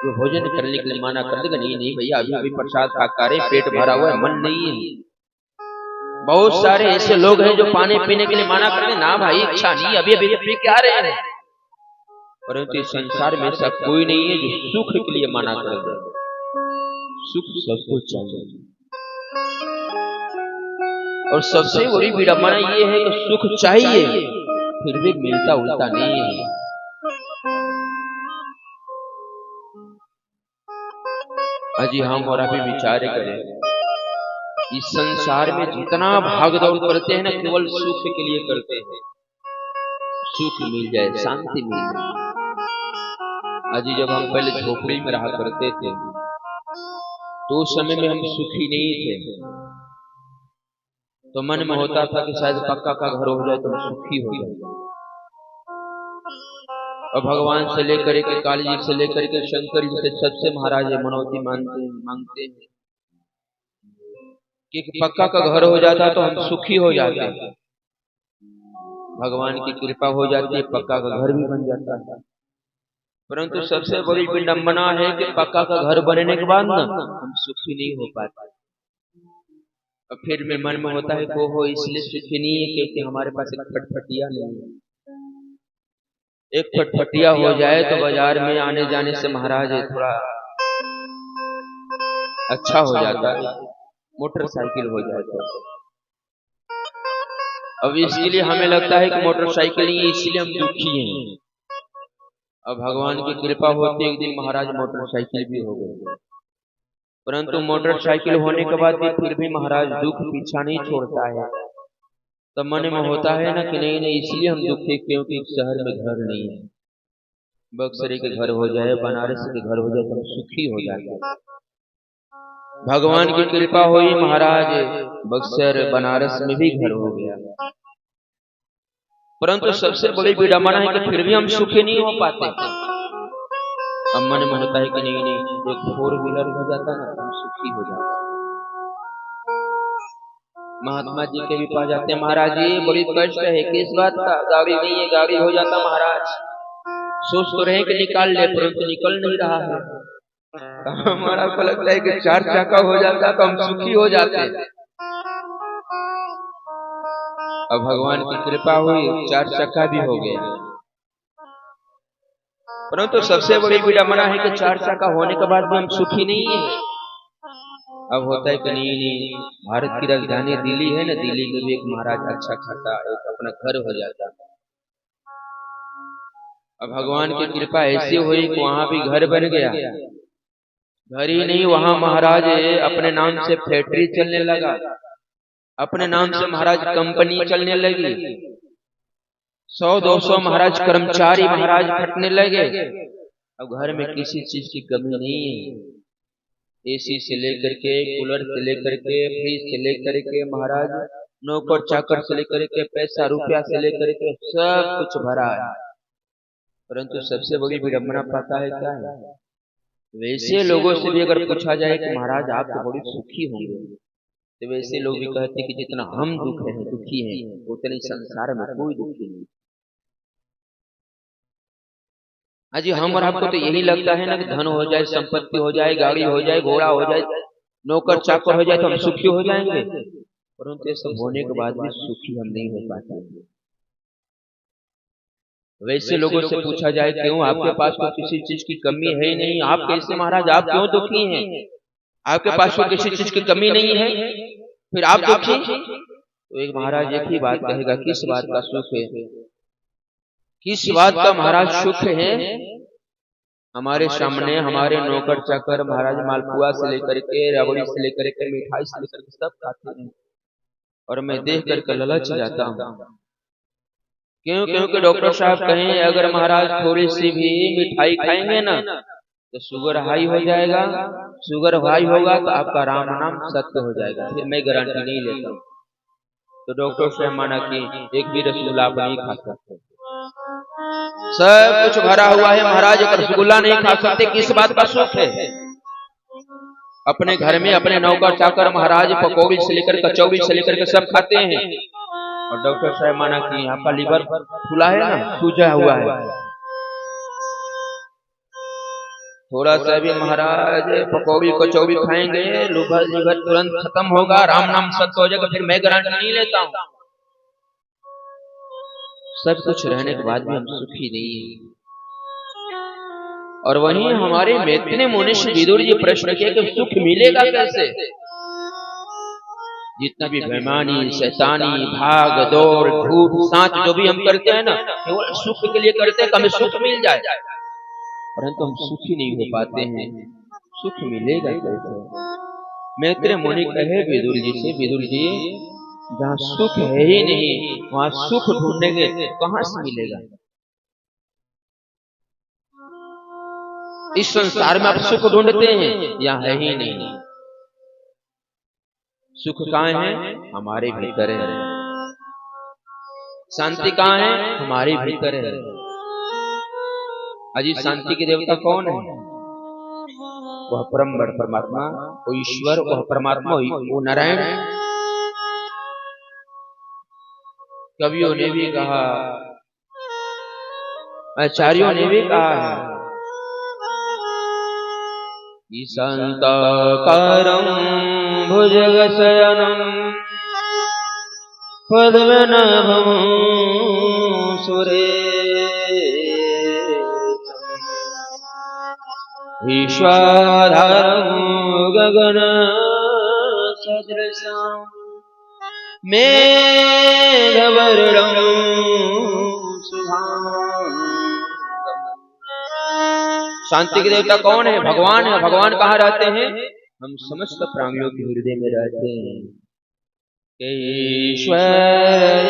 जो भोजन करने के लिए माना कर देगा, नहीं नहीं भैया अभी अभी प्रसाद खा रहे, पेट भरा हुआ है, मन नहीं है। बहुत सारे ऐसे लोग हैं जो पानी पीने के लिए माना कर दे, ना भाई इच्छा नहीं, अभी अभी पी के आ रहे हैं। परंतु संसार में ऐसा कोई नहीं है जो सुख के लिए माना कर दे। सुख सबको चाहिए, और सबसे बड़ी विडंबना ये है कि सुख चाहिए फिर भी मिलता उल्टा नहीं है। अजी हम और अभी विचार करें, इस संसार में जितना भाग दौड़ करते हैं ना, केवल सुख के लिए करते हैं। सुख मिल जाए, शांति मिल जाए। अजी जब हम पहले झोपड़ी में रहा करते थे तो उस समय में हम सुखी नहीं थे, तो मन में होता था कि शायद पक्का का घर हो जाए तो हम सुखी हो जाए। और भगवान से लेकर के काली जी से लेकर के शंकर जी से सबसे महाराज मनौती मांगते हैं कि पक्का का घर हो जाता तो हम सुखी हो जाते। भगवान की कृपा हो जाती है, पक्का का घर भी बन जाता है। परंतु सबसे बड़ी विडंबना है कि पक्का का घर बनने के बाद ना हम सुखी नहीं हो पाते। और फिर में मन में होता है को हो इसलिए सुखी नहीं है क्योंकि हमारे पास एक फटफटिया नहीं है। एक फटफटिया हो जाए तो बाजार में आने जाने से महाराज थोड़ा अच्छा हो जाता है, मोटरसाइकिल हो जाए तो। अब इसके लिए हमें लगता है कि मोटरसाइकिल नहीं है इसलिए हम दुखी हैं। अब भगवान की कृपा होती है, एक दिन महाराज मोटरसाइकिल भी हो गए। परंतु मोटरसाइकिल होने के बाद भी फिर भी महाराज दुख पीछा नहीं छोड़ता है। तो मन में होता है ना कि नहीं नहीं इसलिए हम दुखी क्योंकि शहर में घर नहीं है। बक्सर के घर हो जाए, बनारस के घर हो जाए तो हम सुखी हो जाते। भगवान की कृपा हुई, महाराज बक्सर बनारस में भी घर हो गया। परंतु सबसे बड़ी विडंबना है कि फिर भी हम सुखी नहीं हो पाते। अब मन में होता है कि नहीं नहीं एक 4 व्हीलर हो जाता ना तो हम सुखी हो जाते। महात्मा जी के भी पास जाते हैं, महाराज जी बड़ी कष्ट है, किस बात का? गाड़ी नहीं है, गाड़ी हो जाता महाराज। सोच तो रहे कि निकाल ले परंतु निकल नहीं रहा है। हमारा को लगता है कि 4 चक्का हो जाता तो हम सुखी हो जाते। अब भगवान की कृपा हुई, 4 चक्का भी हो गया। परंतु सबसे बड़ी विडंबना है कि 4 चक्का होने के बाद भी हम सुखी नहीं है। अब होता है कि नहीं भारत की राजधानी दिल्ली है ना, दिल्ली में भी एक महाराज अच्छा खासा एक अपना घर हो जाता। अब भगवान की कृपा ऐसी हुई कि वहां भी घर बन गया। घर ही नहीं, वहां महाराज अपने नाम से फैक्ट्री चलने लगा, अपने नाम से महाराज कंपनी चलने लगी। 100-200 महाराज कर्मचारी महाराज फटने लगे। अब घर में किसी चीज की कमी नहीं है। एसी से लेकर के, कूलर से लेकर के, फ्रिज से लेकर के, महाराज नौकर चाकर से लेकर के, पैसा रुपया से लेकर के सब कुछ भरा है। परंतु सबसे बड़ी विडंबना पता है क्या है? वैसे लोगों से भी अगर पूछा जाए कि महाराज आप तो बड़ी सुखी होंगे, तो वैसे लोग भी कहते कि जितना हम दुखी हैं उतने संसार में कोई दुखी नहीं। अजी हम और आपको तो यही लगता है ना कि धन हो जाए, संपत्ति हो जाए, गाड़ी हो जाए, घोड़ा हो जाए, नौकर चाकर हो जाए तो हम सुखी हो जाएंगे। परंतु ये सब होने के बाद भी सुखी हम नहीं हो पाते। वैसे लोगों से पूछा जाए क्यों आपके पास तो किसी चीज की कमी है ही नहीं, आप कैसे महाराज आप क्यों दुखी हैं? आपके पास तो किसी चीज की कमी नहीं है फिर आप दुखी? तो एक महाराज एक ही बात कहेगा, किस बात का सुख है? किस बात का महाराज सुख है? हमारे सामने हमारे नौकर चाकर महाराज मालपुआ से लेकर के, रबड़ी से लेकर के, मिठाई से लेकर के सब खाते हैं और मैं देख करके ललच जाता हूँ। क्यों? क्योंकि डॉक्टर साहब कहें अगर महाराज थोड़ी सी भी मिठाई खाएंगे ना तो शुगर हाई हो जाएगा, शुगर हाई होगा तो आपका राम नाम सत्य हो जाएगा। फिर मैं गारंटी नहीं लेता। तो डॉक्टर साहब माना कि एक भी रसगुल्ला आप नहीं खा सकते, सब कुछ भरा हुआ है महाराज, रसगुल्ला नहीं खा सकते। किस बात का सुख है? अपने घर में अपने नौकर चाकर महाराज पकौड़ी से लेकर कचौड़ी से लेकर के सब खाते हैं और डॉक्टर साहब माना कि आपका लीवर फूला है ना, सूजा हुआ है, थोड़ा सा भी महाराज पकौड़ी कचौड़ी खाएंगे लीवर तुरंत खत्म होगा, राम नाम सत्य हो जाएगा। फिर मैं गारंटी नहीं लेता हूँ। सब कुछ रहने के बाद भी हम सुखी नहीं है। और वहीं हमारे मैत्रेय मुनि विदुर जी प्रश्न किया कि सुख मिलेगा कैसे? जितना भी बेईमानी, शैतानी, भाग दौड़, झूठ साच जो भी हम करते हैं ना केवल सुख के लिए करते हैं कि हमें सुख मिल जाए, परंतु हम सुखी नहीं हो पाते हैं। सुख मिलेगा कैसे? मैत्रेय मुनि कहे विदुर जी से, विदुर जी जहाँ सुख है ही नहीं वहां सुख ढूंढेंगे कहां से मिलेगा? इस संसार में आप सुख ढूंढते हैं, यहाँ है ही नहीं। सुख कहाँ है? हमारे भीतर है। शांति कहाँ है? हमारे भीतर है। अजी शांति के देवता कौन है? वह परम परमात्मा, वो ईश्वर, वह परमात्मा, वो नारायण। कवियों ने भी कहा, आचार्यों ने भी कहा है कि शांताकारं भुजगशयनं पद्मनाभं सुरेशम् विश्वाधारं गगनसदृशं मेघवर्णं शांति के देवता कौन है? भगवान है। भगवान कहाँ रहते हैं? हम समस्त प्राणियों के हृदय में रहते हैं। ईश्वरं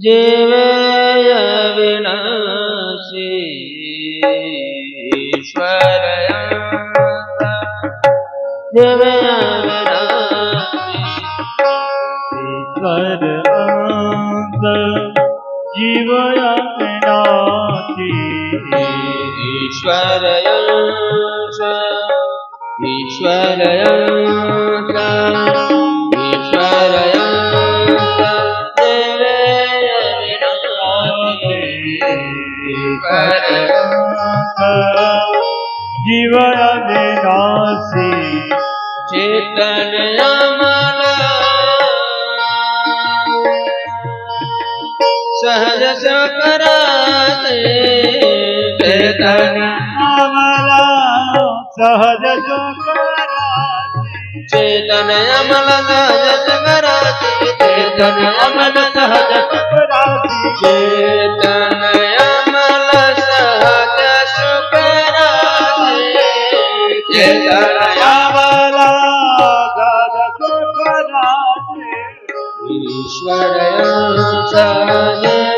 जीवय विनाशी ईश्वरं जीवय
विनाशी
ईश्वरं ईश्वरं
जीवय विनाशी
चेतन अमल सहज सकराते चेतन
अमल सहज सकराते
चेतन अमल सहज सकराते चेतन अमल सहज
सकराते
चेतन अमल सहज सकराते चेतन
अमल सहज सकराते
ईश्वरं सदेवनाथे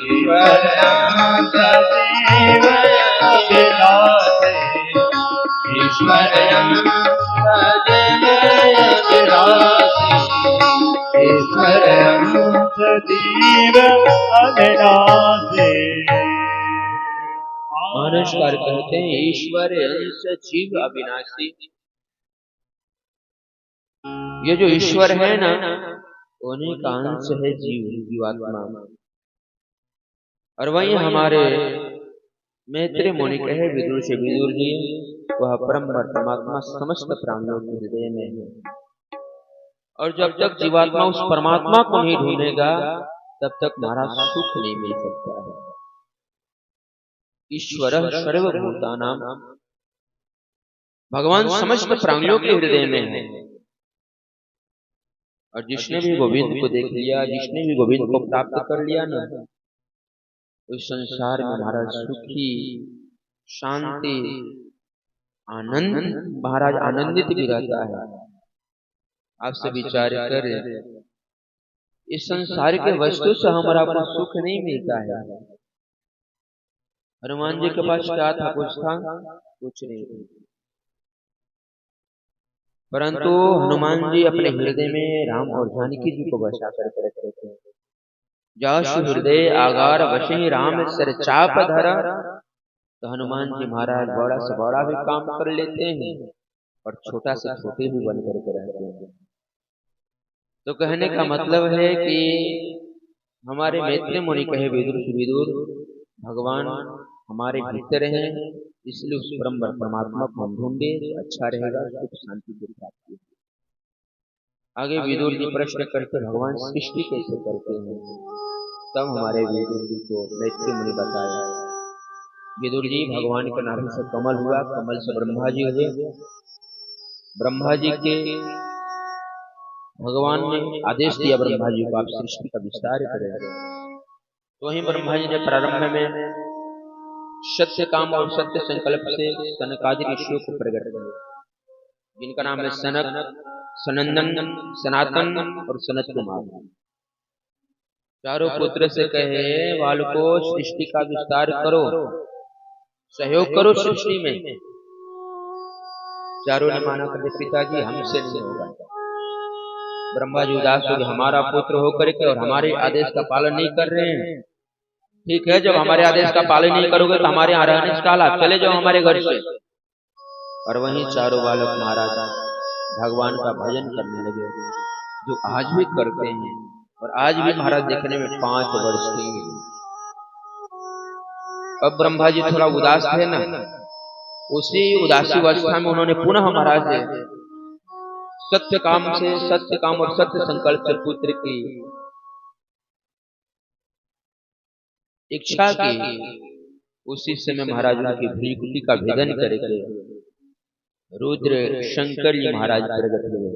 ईश्वरं सदेवनाथे ईश्वरं सदेवनाथे ईश्वरं
सदेवनाथे।
अनुष्कार कहते हैं ईश्वर अंश जीव अविनाशी। ये जो ईश्वर है ना, उन्हीं का अंश है जीवात्मा। और वही हमारे मैत्री मुनि कहे विदुर से विदुर जी, वह परम परमात्मा समस्त प्राणियों के हृदय में है। और जब तक जीवात्मा उस परमात्मा को नहीं ढूंढेगा, तब तक हमारा सुख नहीं मिल सकता है। ईश्वरः सर्वभूतानां, भगवान समस्त प्राणियों के हृदय में है। और जिसने भी गोविंद को देख लिया, जिसने भी गोविंद को प्राप्त कर लिया ना, उस संसार में हमारा सुखी, शांति, आनंद, महाराज आनंदित भी रहता है। आपसे विचार करें, इस संसार के वस्तु से हमारा को सुख नहीं मिलता है। हनुमान जी के पास क्या था? कुछ था? कुछ नहीं। परंतु हनुमान जी अपने हृदय में राम और जानकी जी को बसा करके रखते थे। जासु हृदय आगार वशि राम सर चाप धरा। तो हनुमान जी महाराज बड़ा से बड़ा भी काम कर लेते हैं और छोटा से छोटे भी बन करके रहते हैं। तो कहने का मतलब है कि हमारे मैत्री मुनि कहे विदुर से विदुर, भगवान हमारे भीतर हैं, इसलिए उस परम परमात्मा को हम ढूंढे तो अच्छा रहेगा, सुख शांति की प्राप्ति। आगे विदुर जी प्रश्न करते, भगवान सृष्टि कैसे करते हैं? तब हमारे विदुर जी को मैत्री मुनि बताया, विदुर जी भगवान के नाभि से कमल हुआ, कमल से ब्रह्मा जी हुए, ब्रह्मा जी के भगवान ने आदेश दिया ब्रह्मा जी को, आप सृष्टि का विस्तार करें। तो वहीं ब्रह्मा जी ने प्रारंभ में सत्य काम और सत्य संकल्प से सनकादि ऋषियों को प्रकट किया, जिनका नाम है सनक, सनंदन, सनातन और सनत कुमार। चारों पुत्र से कहे, बालको सृष्टि का विस्तार करो, सहयोग करो सृष्टि में। चारों ने माना करके, पिताजी हमसे नहीं होगा। ब्रह्मा जी उदास हो गए, हमारा पुत्र होकर के और हमारे आदेश का पालन नहीं कर रहे हैं। ठीक है, जब हमारे आदेश का पालन नहीं करोगे तो हमारे यहाँ रहने से काला, चले जाओ हमारे घर से। और वहीं चारों बालक महाराज भगवान का भजन करने लगे, जो आज भी करते हैं। और आज भी महाराज देखने में 5 वर्ष के हैं। अब ब्रह्मा जी थोड़ा उदास थे ना, उसी उदासी अवस्था में उन्होंने पुनः महाराज सत्य काम और सत्य संकल्प से पुत्र की इच्छा की। उसी समय महाराज उनकी भ्रीकुटी का भेदन करके रुद्र शंकर जी महाराज प्रकट हुए।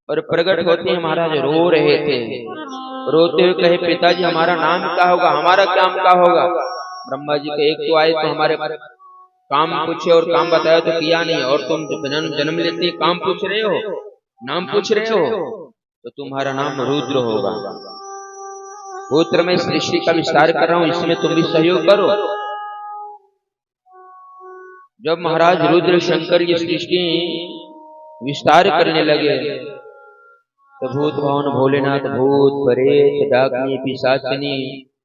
और प्रकट होते ही महाराज रो रहे थे। रोते हुए कहे, पिताजी हमारा नाम क्या होगा, हमारा काम क्या होगा। ब्रह्मा जी के एक तो आए तो हमारे काम पूछे और काम बताया तो किया नहीं, और तुम जन्म लेते ही काम पूछ रहे हो, नाम पूछ रहे हो, तो तुम्हारा नाम रुद्र होगा। पुत्र मैं सृष्टि का विस्तार कर रहा हूं, इसमें तुम भी सहयोग करो। जब महाराज रुद्र शंकर की सृष्टि विस्तार करने लगे तो भूत भवन भोलेनाथ, भूत प्रेत डाकनी पिशाचिनी,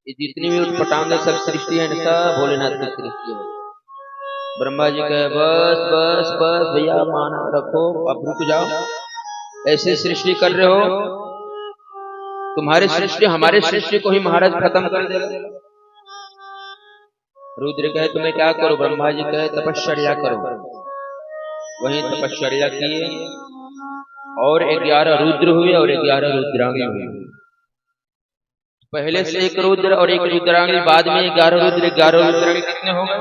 ये जितनी भी उठपटांग सब सृष्टि है, सब भोलेनाथ की सृष्टि है। ब्रह्मा जी कहे, बस बस बस भैया माना रखो, अब रुक जाओ, ऐसे सृष्टि कर रहे हो, तुम्हारे सृष्टि हमारे सृष्टि को ही महाराज खत्म कर देगा। रुद्र कहे, तुम्हें क्या करो। ब्रह्मा जी कहे, तपश्चर्या करो। वही तपश्चर्या किए और 11 रुद्र हुए और 11 रुद्रांगी हुए। पहले से एक रुद्र और एक रुद्रांगी, बाद में 11 रुद्र 11 रुद्रांगी, कितने हो गए?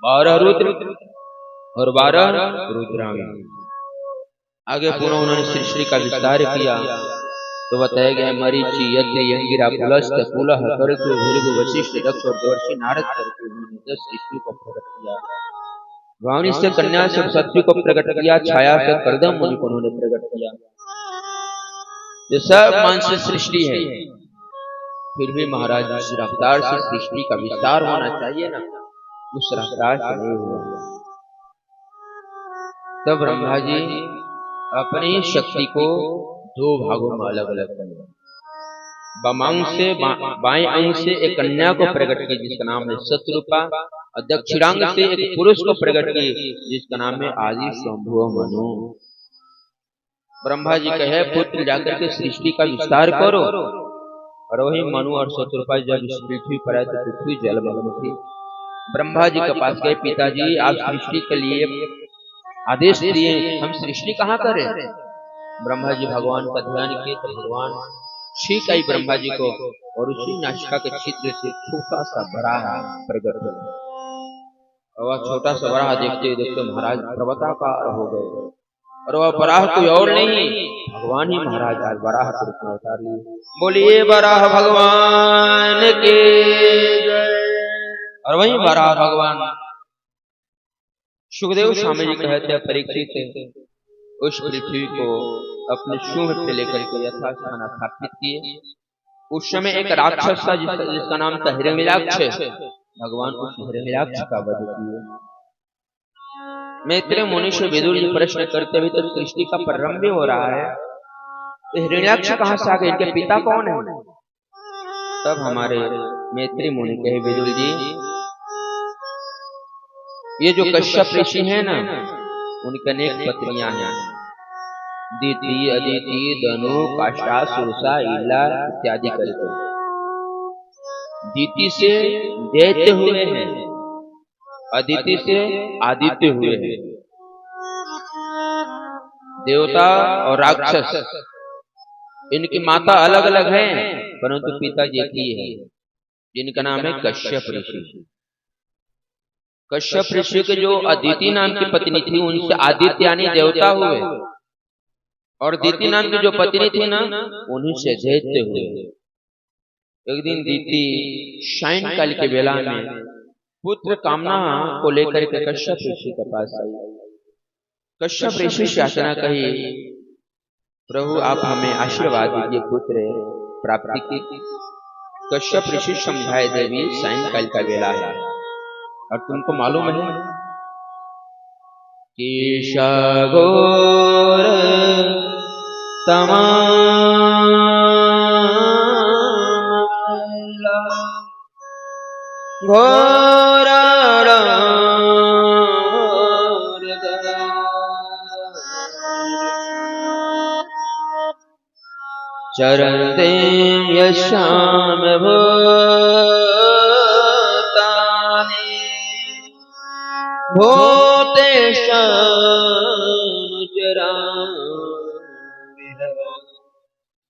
12 रुद्र और 12 रुद्रांगी। आगे पुनः उन्होंने सृष्टि का विस्तार किया तो बताया गया, मरीचि यज्ञ अंगिरा पुलस्त पुलह कर्क भृगु वशिष्ठ दक्ष और देवर्षि नारद करके उन्होंने 10 सृष्टि को प्रकट किया। वाणी से कन्या से सत्य को प्रकट किया, छाया से करदम मुनि को उन्होंने प्रकट किया। ये सब मानसिक सृष्टि है, फिर भी महाराज इस रफ्तार से सृष्टि का विस्तार होना चाहिए ना, उस रफ्तार से नहीं हुआ। तब ब्रह्मा जी अपनी शक्ति को 2 भागों में अलग अलग किया। बामांग से बाएं अंग से एक कन्या को प्रकट की जिसका नाम है शत्रुपा, और दक्षिणांग से एक पुरुष को प्रकट की जिसका नाम है आदि शंभु मनु। ब्रह्मा जी कहे, पुत्र जाकर के सृष्टि का विस्तार करो। और वही मनु और शत्रुपा जब इस पृथ्वी पर आए तो पृथ्वी जलमग्न थी। ब्रह्मा जी के पास गए, पिताजी आप सृष्टि के लिए आदेश दिए, हम सृष्टि कहाँ करें। ब्रह्मा जी भगवान का ध्यान किए तो भगवान ठीक आई ब्रह्मा जी को, और उसी नासिका के छिद्र से छोटा सा बराह प्रकट हुआ। और वह छोटा सा बराह देखते देखते महाराज पर्वताकार हो गए। और वह बराह कोई और नहीं, भगवान ही महाराज आज बराह के रूप में अवतार लिए। बोलिए बराह भगवान के जय। और वही बराह भगवान सुखदेव स्वामी जी कहते हैं, परीक्षित उस पृथ्वी को अपने शुभ पे लेकर के यथास्थान स्थापित किए। उस समय एक राक्षस था जिसका नाम था हिरण्याक्ष। भगवान उस हिरण्याक्ष का वध किए। मैत्रेय मुनि से विदुर जी प्रश्न करते हुए तो सृष्टि का प्रारंभ हो रहा है, तो हिरण्याक्ष कहां से आ गए, इनके पिता कौन है। तब हमारे मैत्रेय मुनि कहे, विदुर जी ये जो कश्यप ऋषि है ना, उनकी अनेक पत्नियां हैं, दीति अदिति धनु काष्ठा सुरसा इला इत्यादि करके। दीति से दैत्य हुए हैं, अदिति से आदित्य हुए हैं। देवता और राक्षस इनकी माता अलग अलग हैं, परंतु पिता एक ही है, जिनका नाम है कश्यप ऋषि। कश्यप ऋषि के जो अदिति नाम की पत्नी थी, उनसे आदित्य यानी देवता हुए, और दीति नाम की जो पत्नी थी ना, उन्हीं से दैत्य हुए। एक दिन दीति सायंकाल के बेला में पुत्र कामना को लेकर के कश्यप ऋषि के पास आई। कश्यप ऋषि से याचना कही, प्रभु आप हमें आशीर्वाद दीजिए पुत्र प्राप्ति की। कश्यप ऋषि समझाए, देवी सायंकाल का बेला है और तुमको मालूम है कि घोर घोर चरन्ते यशाम भूतानि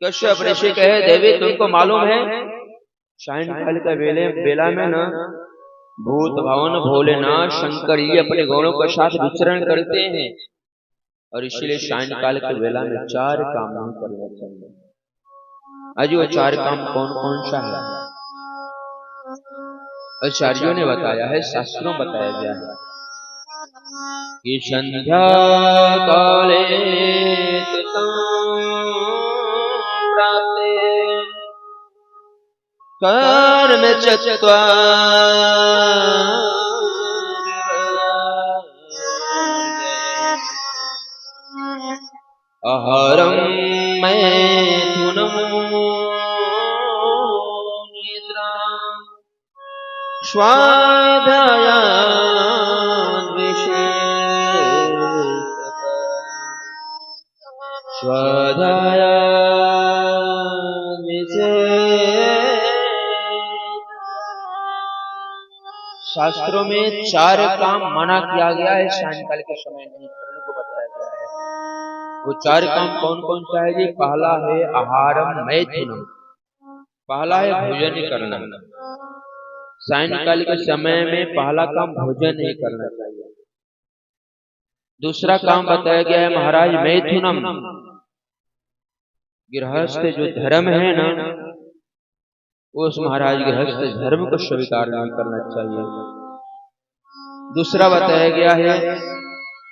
कश्यप ऋषि कहे देवी तुमको मालूम है सायंकाल का बेला में न भूत भवन भोलेनाथ शंकर ये अपने गौरों के साथ विचरण करते हैं और इसलिए सायंकाल के बेला में 4 काम नहीं करना चाहिए। आज वो 4 काम कौन कौन सा है आचार्यों ने बताया है, शास्त्रों बताया गया है कि संध्या काले कर्म अहरम मैथुनम निद्रा स्वाध्याया स्वाध्याया शास्त्रों में 4 काम मना किया गया है सायंकाल के समय नहीं करने को बताया गया है। वो 4 काम कौन कौन सा है जी? पहला है आहारम मैथुनम, पहला है भोजन करना। सायंकाल के समय में पहला काम भोजन नहीं करना चाहिए। दूसरा काम बताया गया है महाराज मैथुनम, गृहस्थ जो धर्म है ना उस महाराज गृहस्थ धर्म को स्वीकार नहीं करना चाहिए। दूसरा बताया गया है,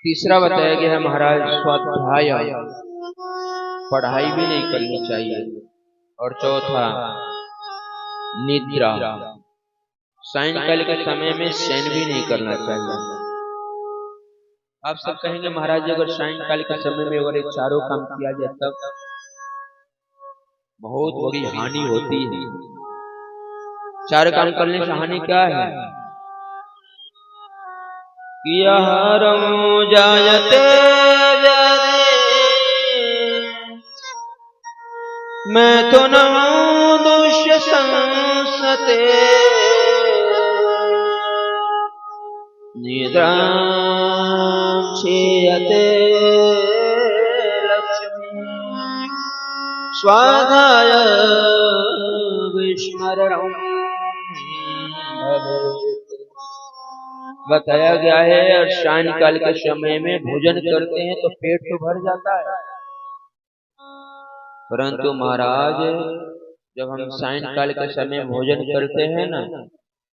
तीसरा बताया गया है महाराज स्वाध्याय, पढ़ाई भी नहीं करनी चाहिए। और चौथा निद्रा, सायंकाल के समय में शयन भी नहीं करना चाहिए। आप सब कहेंगे महाराज अगर सायंकाल के समय में अगर 4 काम किया जाए तब बहुत बड़ी हानि होती है। 4 काम करने से हानि क्या है कि आहारम जायते व्याधि मैथुनम दुष्य संसते निद्रां क्षीयते लक्ष्मी स्वाध्याय विस्मरणं बताया गया है। और सायंकाल के समय में भोजन करते हैं तो पेट तो भर जाता है, परंतु महाराज जब हम सायंकाल के समय भोजन करते हैं ना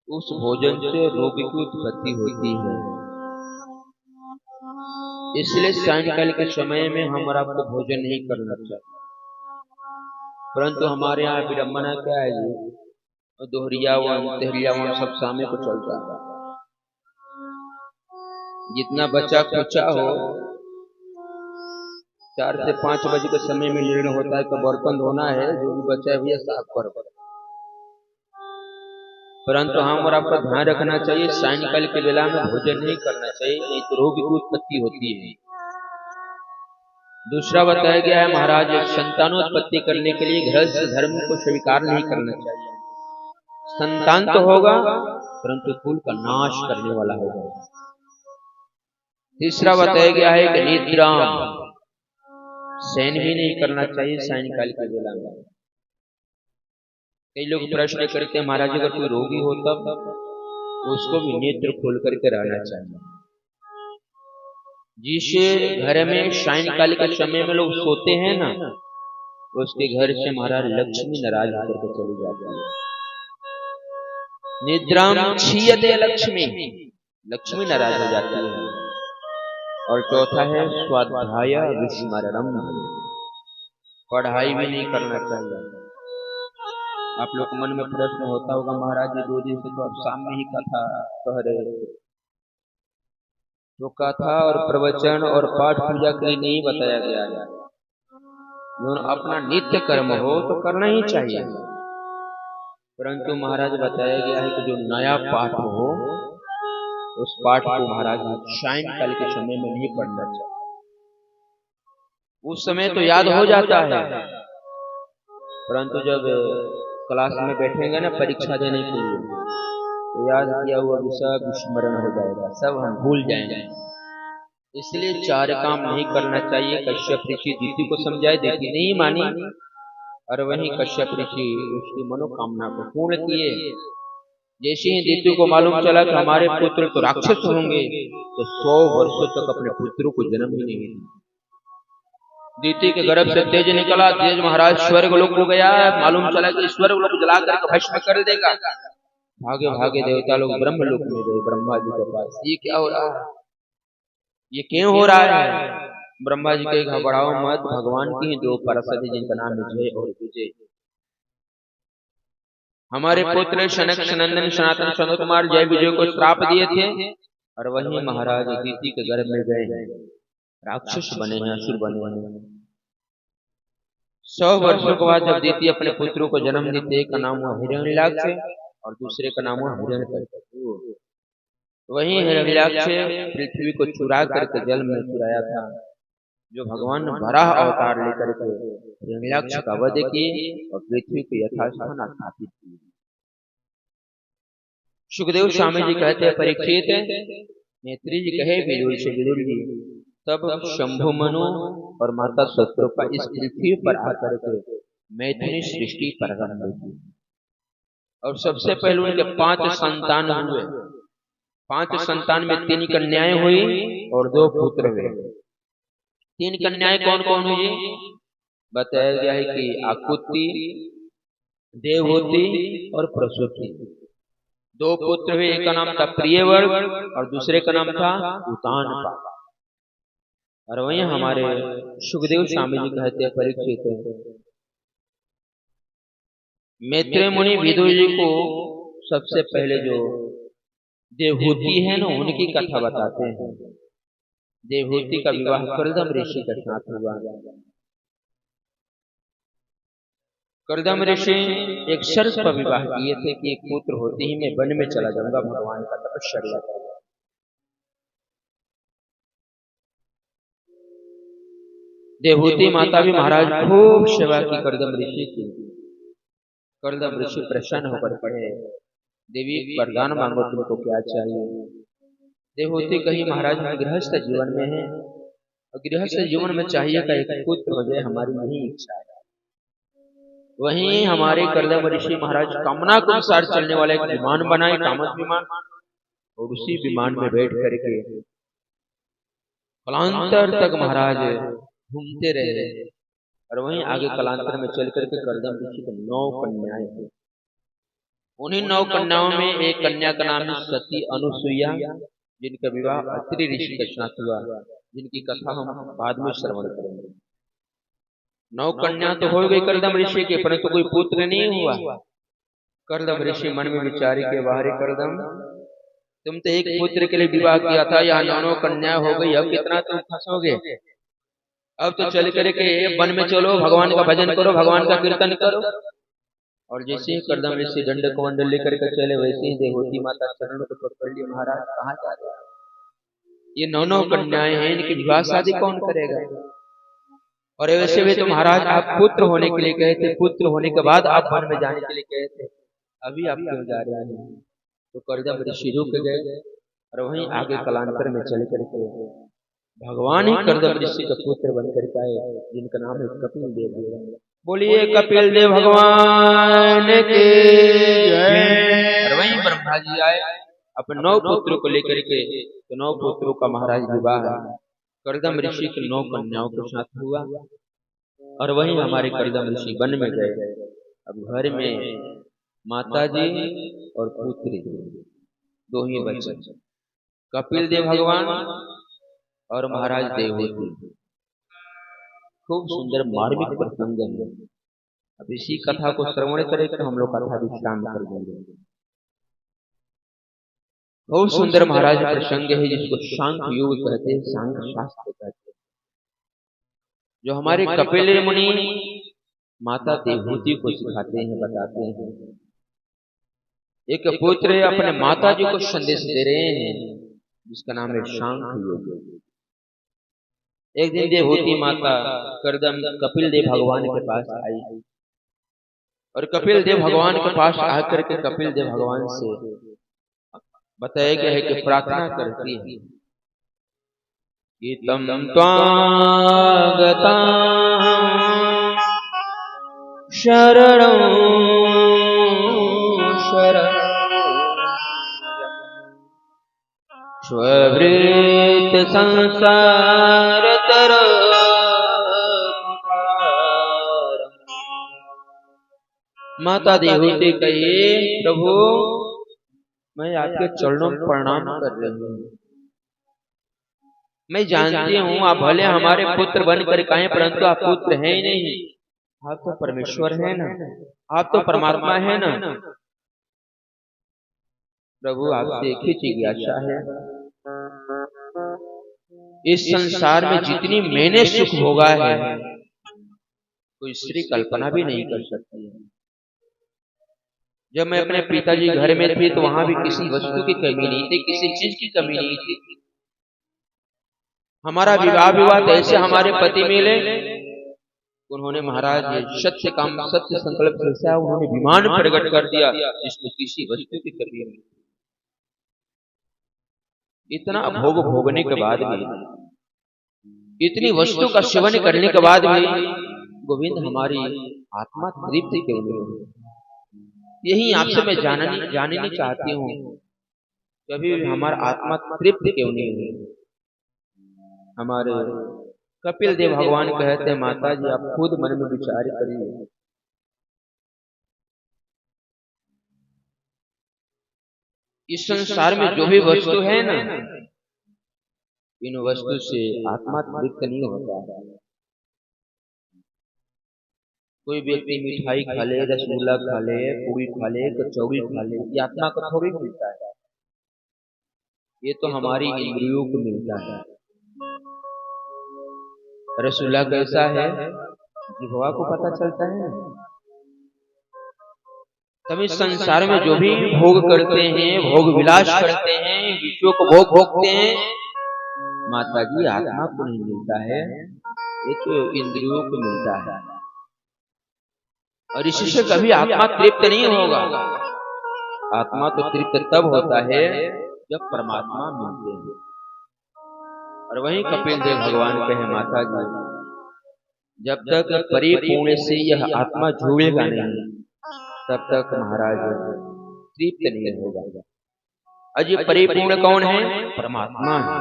उस भोजन से रोग की उत्पत्ति होती है। इसलिए सायंकाल के समय में हम और आपको भोजन नहीं करना चाहिए। परंतु हमारे यहाँ विडम्बना क्या है जी, दोहरिया तेहरिया सब सामने को चलता है। जितना बच्चा कुचा हो 4 से 5 बजे के समय में निर्णय होता है तो बर्तन धोना है, जो भी बचा है भैया साफ कर। परंतु हम और आपका ध्यान रखना चाहिए सायंकाल के बेला में भोजन नहीं करना चाहिए, नहीं तो रोग की उत्पत्ति होती है। दूसरा बताया गया है महाराज संतानोत्पत्ति करने के लिए गृहस्थ धर्म को स्वीकार नहीं करना चाहिए। संतान तो होगा परंतु कुल का नाश करने वाला होगा। तीसरा बताया गया है कि निद्रा, शयन भी नहीं करना चाहिए सायंकाल के बेला में। कई लोग प्रश्न करते हैं महाराज अगर कोई रोगी हो तब उसको भी नेत्र खोल करके रहना चाहिए। जिस घर में सायंकाल के समय में लोग सोते हैं ना उसके घर से महाराज लक्ष्मी नाराज होकर चली जाती है। निद्रां क्षीयते लक्ष्मी, लक्ष्मी नाराज हो जाती है। और चौथा है स्वाध्याय विस्मरणम, पढ़ाई भी नहीं करना चाहिए। आप लोग मन में प्रश्न होता होगा महाराज जी 2 दिन से तो आप सामने ही कथा कह रहे थे, तो कथा और प्रवचन और पाठ पूजा के लिए नहीं बताया गया है। अपना नित्य कर्म हो तो करना ही चाहिए, परंतु महाराज बताया गया है कि जो नया पाठ हो उस पाठ को महाराज सायंकाल के समय में नहीं पढ़ना चाहिए। उस समय तो याद हो जाता है परंतु जब क्लास में बैठेंगे ना परीक्षा देने के लिए, तो याद किया हुआ भी सब स्मरण हो जाएगा, सब हम भूल जाएंगे। इसलिए चार काम नहीं करना चाहिए। कश्यप ऋषि दीति को समझाए, दीति नहीं मानी, और वहीं कश्यप ऋषि उसकी मनोकामना को पूर्ण किए। जैसे ही दीति को मालूम चला कि हमारे पुत्र तो राक्षस होंगे, तो 100 वर्षों तक अपने पुत्रों को जन्म ही नहीं दिया। दीति के गर्भ से तेज निकला, तेज महाराज स्वर्ग लोक को गया। मालूम चला कि स्वर्ग लोक जला करके भस्म कर देगा। भागे भागे देवता लोग ब्रह्म लोक में गए, ब्रह्मा जी के पास। ये क्या हो रहा है, ये क्यों हो रहा है? ब्रह्मा जी के घबराओ मत, भगवान की ही 2 पार्षद जिनका नाम है जय और विजय। हमारे पुत्र सनक सनंदन सनातन सनत कुमार जय विजय को श्राप दिए थे, और वही महाराज दीति के गर्भ में गए, राक्षस बने हैं, असुर बने हैं। 100 वर्षों के बाद जब दीति अपने पुत्रों को जन्म दी, एक का नाम हुआ हिरण्याक्ष और दूसरे का नाम हुआ हिरण्यकशिपु। वही हिरण्याक्ष पृथ्वी को चुरा करके जल में चुराया था। जो भगवान वराह अवतार लेकर के हिरण्याक्ष का वध किए और पृथ्वी को यथास्थान स्थापित किए। सुखदेव स्वामी जी कहते हैं, परीक्षित नेत्री जी कहे विदुर से, विदुर जी तब शंभु मनु और माता शत्रुपा इस पृथ्वी पर आकर के मैथिली सृष्टि प्रारंभ की, और सबसे पहले उनके 5 संतान हुए। 5 संतान में 3 कन्याएं हुई और 2 पुत्र हुए। 3 कन्याएं कौन कौन हुई? बताया गया है कि आकुति, देवहूति और प्रसूति। 2 पुत्र हुए, एक का नाम था प्रियवर्ग और दूसरे का नाम था उतानपा। और वहीं हमारे सुखदेव स्वामी जी कहते हैं, परीक्षित मैत्रेय मुनि विदुर जी को सबसे पहले जो देवहूति है ना, उनकी कथा बताते हैं। देवहूति का विवाह कर्दम ऋषि के साथ हुआ। कर्दम ऋषि एक शर्त पर विवाह किए थे कि एक पुत्र होते ही मैं वन में चला जाऊंगा, भगवान का तपस्या करूंगा। देवहूति माता भी महाराज खूब सेवा की कर्दम ऋषि की। कर्दम ऋषि प्रसन्न होकर पढ़े, देवी वरदान मांगो, तुमको क्या चाहिए? देवहूति कही, महाराज हम गृहस्थ जीवन में हैं और गृहस्थ जीवन में चाहिए कि एक पुत्र हो जाए, हमारी यही इच्छा है। वहीं हमारे कर्दम ऋषि महाराज कामना के अनुसार चलने वाला एक विमान बनाए, कामत विमान, और उसी विमान में बैठ करके कालांतर तक महाराज घूमते रहे। और वहीं आगे कालांतर में चल करके कर्दम ऋषि को 9 कन्याएं थी। उन्हीं 9 कन्याओं में एक कन्या का नाम है सती अनुसुईया, जिनका विवाह अत्रि ऋषि के साथ हुआ, जिनकी कथा हम बाद में श्रवण करेंगे। 9 कन्या तो हो गई कर्दम ऋषि के, परंतु कोई पुत्र नहीं हुआ। कर्दम ऋषि मन में विचारी के, बाहरी कर्दम, तुम तो एक पुत्र के लिए विवाह किया था, यहाँ 9 कन्या हो गई, अब कितना तुम फंसोगे? अब तो चल करके वन में चलो, भगवान का भजन करो, भगवान का कीर्तन करो। और जैसे ही कर्दम ऋषि दंड कमंडल लेकर के चले, वैसे ही देवहूति माता चरण को पकड़ लिए, महाराज कहाँ जा रहे हैं? ये 9 कन्याएं हैं, इनकी विवाह शादी कौन करेगा? और वैसे भी तो महाराज आप पुत्र होने के लिए कहे थे, पुत्र होने के बाद आप वन में जाने के लिए कहे थे, अभी आप क्यों जा रहे हैं? तो कर्दम ऋषि रुक गए और वहीं आगे कालांतर में चल करके भगवान ही कर्दम ऋषि का पुत्र बनकर के आए, जिनका नाम है कपिल देव। बोलिए कपिल देव भगवान के जय। और वहीं ब्रह्मा जी आए अपने 9 पुत्रों को लेकर के, तो 9 पुत्रों का महाराज विवाह कर्दम ऋषि के 9 कन्याओं के साथ हुआ। और वहीं हमारे कर्दम ऋषि वन में गए। अब घर में माता जी और पुत्री 2 ही बच्चे, कपिल देव भगवान और महाराज देवहूति। खूब सुंदर मार्मिक प्रसंग है। अब इसी कथा को श्रवण करें तो हम लोग कथा विश्राम कर देंगे। बहुत सुंदर महाराज प्रसंग है, जिसको सांख्य योग कहते हैं, सांख्य शास्त्र कहते हैं। जो हमारे कपिल मुनि माता देवहूति को सिखाते हैं, बताते हैं। एक पुत्र अपने माता जी को संदेश दे रहे हैं, जिसका नाम है सांख्य योग। एक दिन देवहूति माता कर्दम कपिल देव भगवान के पास आई और कपिल देव भगवान के पास आकर के कपिल देव भगवान से बताया गया है कि प्रार्थना करती है कि तम त्वागता शरणं शरणं स्ववृत संसार माता देवते कहिए प्रभु मैं आपके चरणों में प्रणाम कर रही हूँ। मैं जानती हूँ आप भले हमारे पुत्र बनकर आए परंतु आप पुत्र हैं ही नहीं, आप तो परमेश्वर है ना, आप तो परमात्मा है ना। प्रभु आपसे एक ही चीज आशा है, इस संसार में जितनी मैंने सुख भोगा है कोई स्त्री कल्पना भी नहीं कर सकती है। जब मैं अपने पिताजी घर में थी तो वहां भी किसी वस्तु की कमी नहीं थी, किसी चीज की कमी नहीं थी। हमारा विवाह विवाह ऐसे हमारे पति मिले, उन्होंने महाराज सत्य काम सत्य संकल्प से उन्होंने विमान प्रकट कर दिया जिसमें किसी वस्तु की कमी नहीं। इतना भोग भोगने के बाद भी, इतनी वस्तु का सेवन करने के बाद भी गोविंद हमारी आत्मा तृप्त क्यों नहीं हो? यही आपसे मैं जाननी चाहती हूँ, कभी हमारा आत्मा तृप्त क्यों नहीं हुई? हमारे कपिल देव भगवान कहते हैं माता जी आप खुद मन में विचार करिए। इस संसार में जो भी वस्तु है ना, इन वस्तु से आत्मा तृप्त नहीं होता है। कोई व्यक्ति मिठाई खा ले, रसगुल्ला खा ले, पूरी खा ले, कचौड़ी खा ले, ये आत्मा को थोड़ी मिलता है, ये तो हमारी इंद्रियों को मिलता है। रसगुल्ला कैसा है जिह्वा को पता चलता है। तब इस संसार में जो भी भोग करते हैं, भोग विलास करते हैं, विषयों को भोग भोगते हैं, माता जी आत्मा को नहीं मिलता है, ये तो इंद्रियों को मिलता है। और इसी से कभी आत्मा तृप्त नहीं होगा। आत्मा तो तृप्त तब होता है जब परमात्मा मिलते हैं। और वहीं कपिल देव भगवान कहे माता जी जब तक परिपूर्ण से यह आत्मा झूलेगा नहीं तब तक महाराज तृप्त नहीं होगा। अजी परिपूर्ण कौन है? परमात्मा है।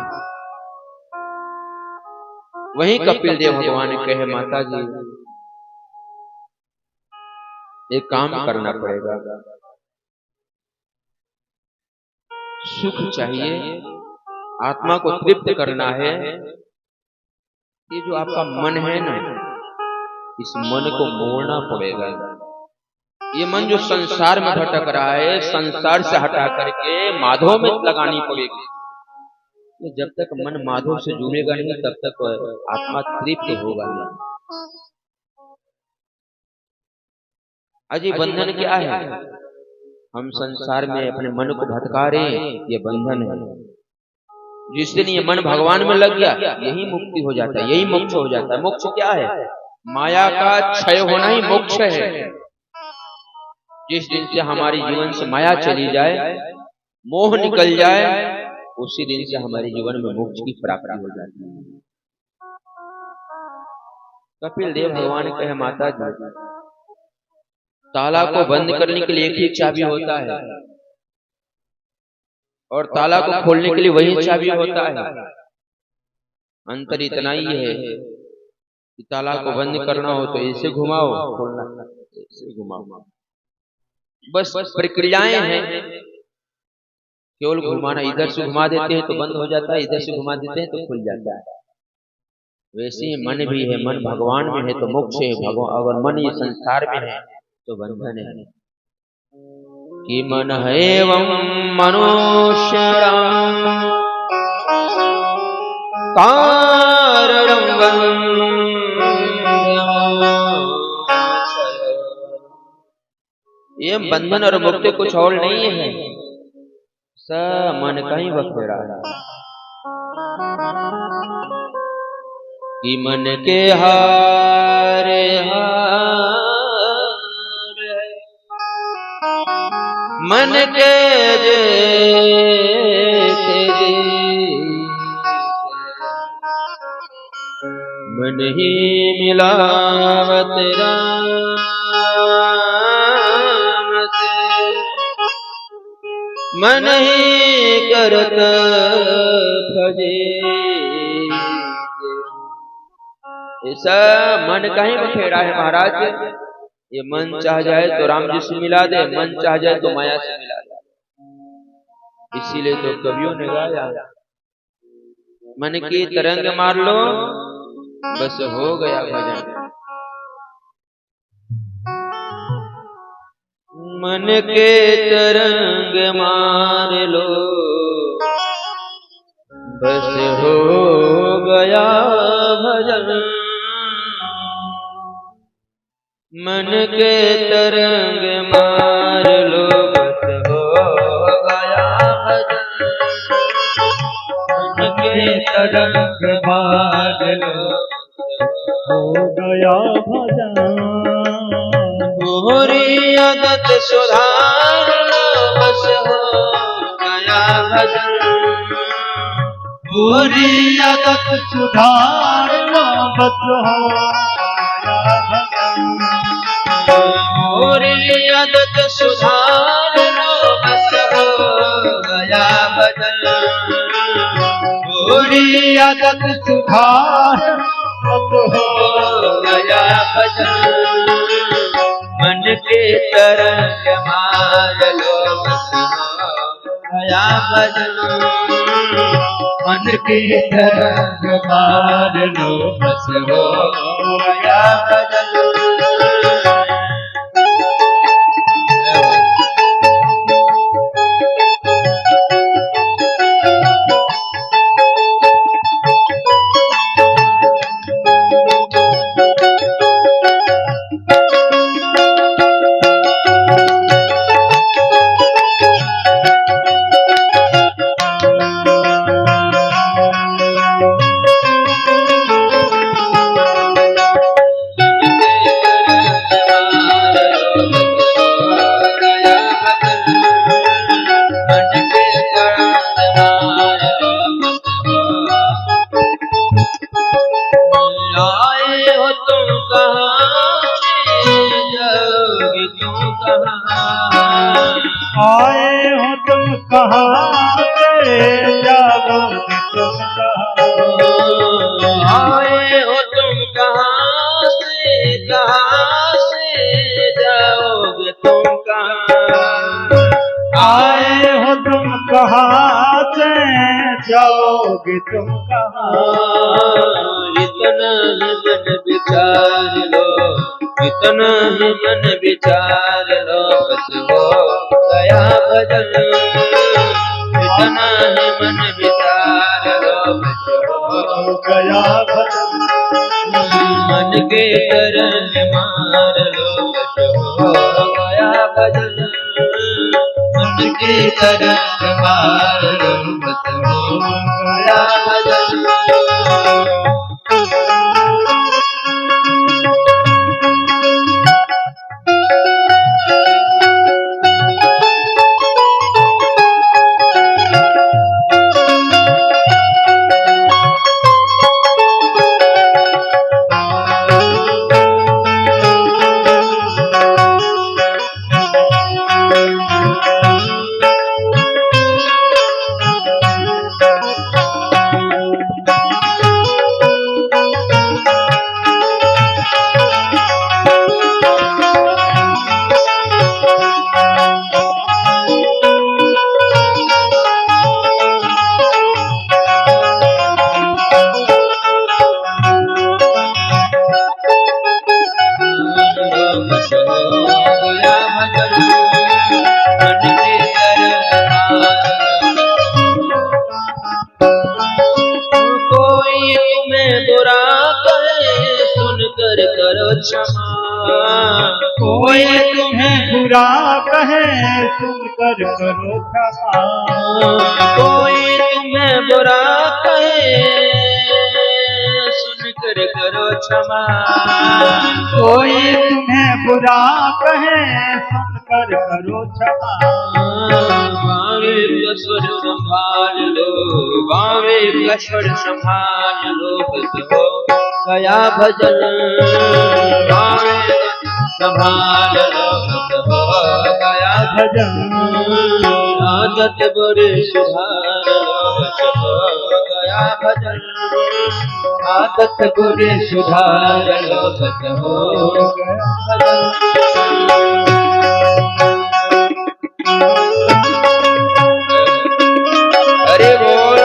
वहीं कपिल देव भगवान कहे माता जी एक काम करना पड़ेगा, सुख चाहिए, आत्मा को तृप्त करना है। ये जो आपका मन है ना, इस मन को मोड़ना पड़ेगा। ये मन जो संसार में भटक रहा है, संसार से हटा करके माधव में लगानी पड़ेगी। तो जब तक मन माधव से जुड़ेगा नहीं तब तक आत्मा तृप्त होगा नहीं। अजी बंधन क्या है? हम संसार में अपने मन को भटका रहे, ये बंधन है। जिस दिन ये मन भगवान में लग गया यही मुक्ति हो जाता है, यही मोक्ष हो जाता है। मोक्ष क्या है? माया का क्षय होना ही मोक्ष है। जिस दिन से हमारे जीवन से माया चली जाए, मोह निकल जाए, उसी दिन से हमारे जीवन में मोक्ष की प्राप्ति हो जाती है। कपिल देव भगवान कहे माता जी ताला को बंद करने के लिए एक ही चाबी होता है और ताला को खोलने के लिए वही चाबी होता है। अंतर इतना ही है कि ताला को बंद करना हो तो ऐसे घुमाओ, खोलना ऐसे घुमाओ, बस प्रक्रियाएं हैं। केवल घुमाना, इधर से घुमा देते हैं तो बंद हो जाता है, इधर से घुमा देते हैं तो खुल जाता है। वैसे ही मन भी है, मन भगवान में है तो मोक्ष है, अगर मन ये संसार में है तो बंधन है। कि मन एवं मनुष्य ये बंधन और मुक्ति कुछ और नहीं है, सब मन का ही बखेड़ा है। कि मन के हारे हार मन के जेते मन ही मिलावत राम से मन ही करत भजे। ऐसा मन कहीं बखेड़ा है महाराज। ये मन चाह जाए तो राम जी से मिला दे, मन चाह जाए तो माया से मिला दे। इसीलिए तो कवियों ने गाया, मन की तरंग मार लो बस हो गया भजन। मन के तरंग मार लो बस हो गया भजन। मन के तरंग मार लो बस हो गया भजन। मन के तरंग मार लो
हो गया भजन।
मोरी आदत सुधार लो बस हो गया भजन।
मोरी आदत सुधार लो बस हो गया भजन।
मोरी आदत सुधार लो बस हो गया भजन।
मोरी आदत सुधार बस हो
गया भजन। मन के तरंग मार लो बस हो गया भजन।
मन की तरंग मार लो
बस हो गया भजन।
आए हो तुम कहाँ से जाओगे तुम कहाँ।
आए हो तुम कहाँ से जाओगे तुम कहाँ।
आए हो तुम कहाँ से जाओगे तुम कहाँ।
इतना ही मन विचार लो, इतना ही मन विचार लो बस हो गया भजन। इतना ही मन विचार लो बस हो
गया भजन।
मन के तरंग मार लो बस हो गया भजन। मन के तरंग मार लो बस हो गया भजन।
कोई तुम्हें बुरा कहे सुनकर करो क्षमा।
कोई तुम्हें बुरा कहे सुनकर करो क्षमा।
कोई तुम्हें बुरा कहे सुनकर कर करो क्षमा।
बावे कस्वर संभाल लो, बावे कस्वर संभाल लो, बस हो गया भजन। बावे संभाल लो, बस हो गया
भजन।
आदत बुरी सुधार लो, बस हो गया भजन। आदत बुरी सुधार लो, बस हो गया भजन। हरि बोल।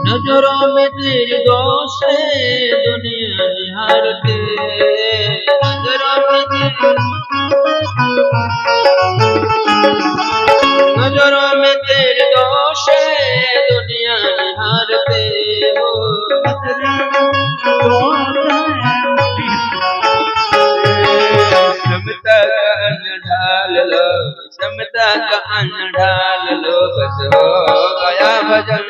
नजरों में तेरे दोष है दुनिया निहारते, नजरों में तेरे दोष है दुनिया निहारते हो। समता का अन्न ढाल लो, समता का अन्न ढाल लो, बस हो गया भजन।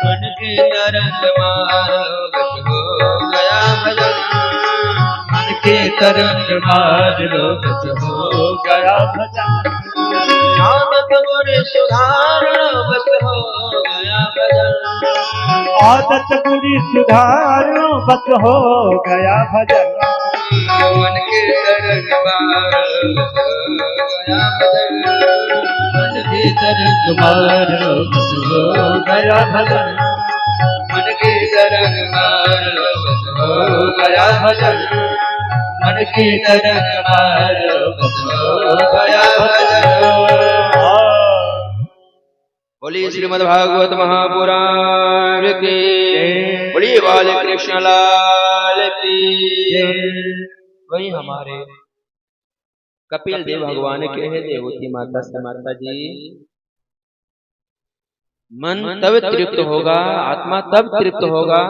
मन के तरंग मार लो, बस हो गया भजन। मन के तरंग मार लो, बस हो गया भजन। आदत बुरी सुधार लो, बस हो गया भजन।
आदत बुरी सुधार लो, बस हो गया भजन।
मन के तरंग मार लो, बस हो गया भजन। मन के तरंग मार लो, बस हो गया भजन। मन के तरंग मार लो, बस हो गया भजन। मन के तरंग मार लो, बस हो गया भजन। बोलिए श्रीमद् भागवत महापुराण की, बोलिए बाल कृष्ण लाल की। वही हमारे कपिल देव भगवान के हैं देवती माता से, माता जी मन तब तृप्त होगा, आत्मा तब तृप्त होगा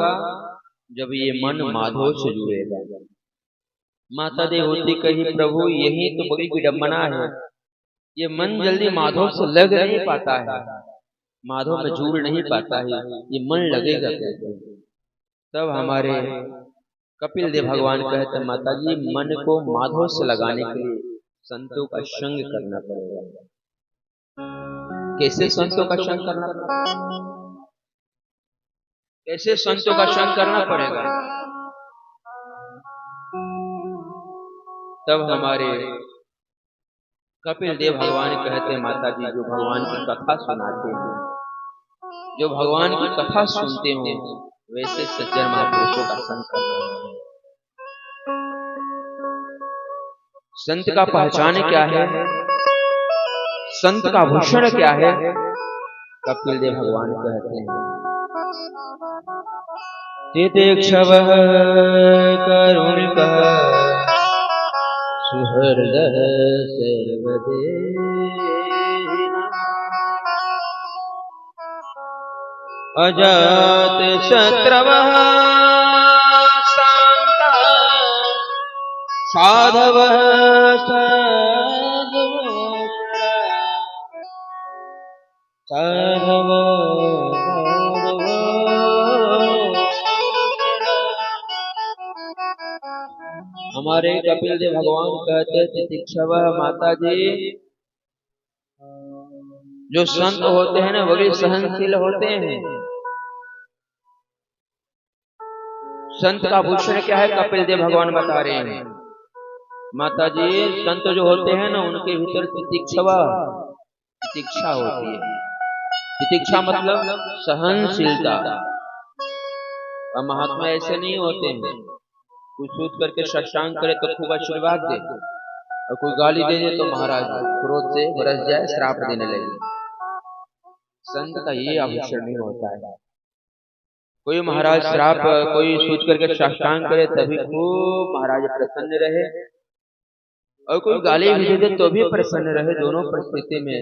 जब ये मन माधव से जुड़ेगा। माता देवती कही प्रभु यही तो बड़ी विडम्बना है, ये मन जल्दी माधव से लग नहीं पाता है, माधव में जुड़ नहीं पाता है, ये मन लगेगा कैसे। तब हमारे कपिल देव भगवान कहते माता जी मन को माधव से लगाने के लिए संतों का संग करना पड़ेगा। कैसे संतों का संग करना पड़ेगा? कैसे संतों का संग करना पड़ेगा? तब हमारे कपिल देव भगवान कहते हैं माता जी जो भगवान की कथा सुनाते हैं, जो भगवान की कथा सुनते हो वैसे सज्जन महापुरुषों का संग करना है। संत का पहचान क्या है, संत का भूषण क्या है? कपिल देव भगवान कहते हैं तितिक्षव करुणिक सुहृदः सर्वदेहिनः अजात शत्रवः शान्तः साधवः हमारे कपिल देव भगवान कहते तितिक्षव माता जी जो संत होते हैं ना वही सहनशील होते हैं। संत का भूषण क्या है कपिल देव भगवान बता रहे हैं माता जी, संत जो होते हैं ना उनके भीतर तितिक्षवा तितिक्षा होती है। तितिक्षा मतलब सहनशीलता। और महात्मा ऐसे नहीं होते हैं, कोई सूत करके साष्टांग करे तो खूब आशीर्वाद दे, और कोई गाली दे दे तो महाराज क्रोध से बरस जाए, श्राप देने लगे। संत का ये आभूषण नहीं होता है। कोई महाराज श्राप, कोई सूत करके साष्टांग करे तभी खूब महाराज प्रसन्न रहे, और कोई गाली भी दे दे तो भी प्रसन्न रहे। दोनों परिस्थिति में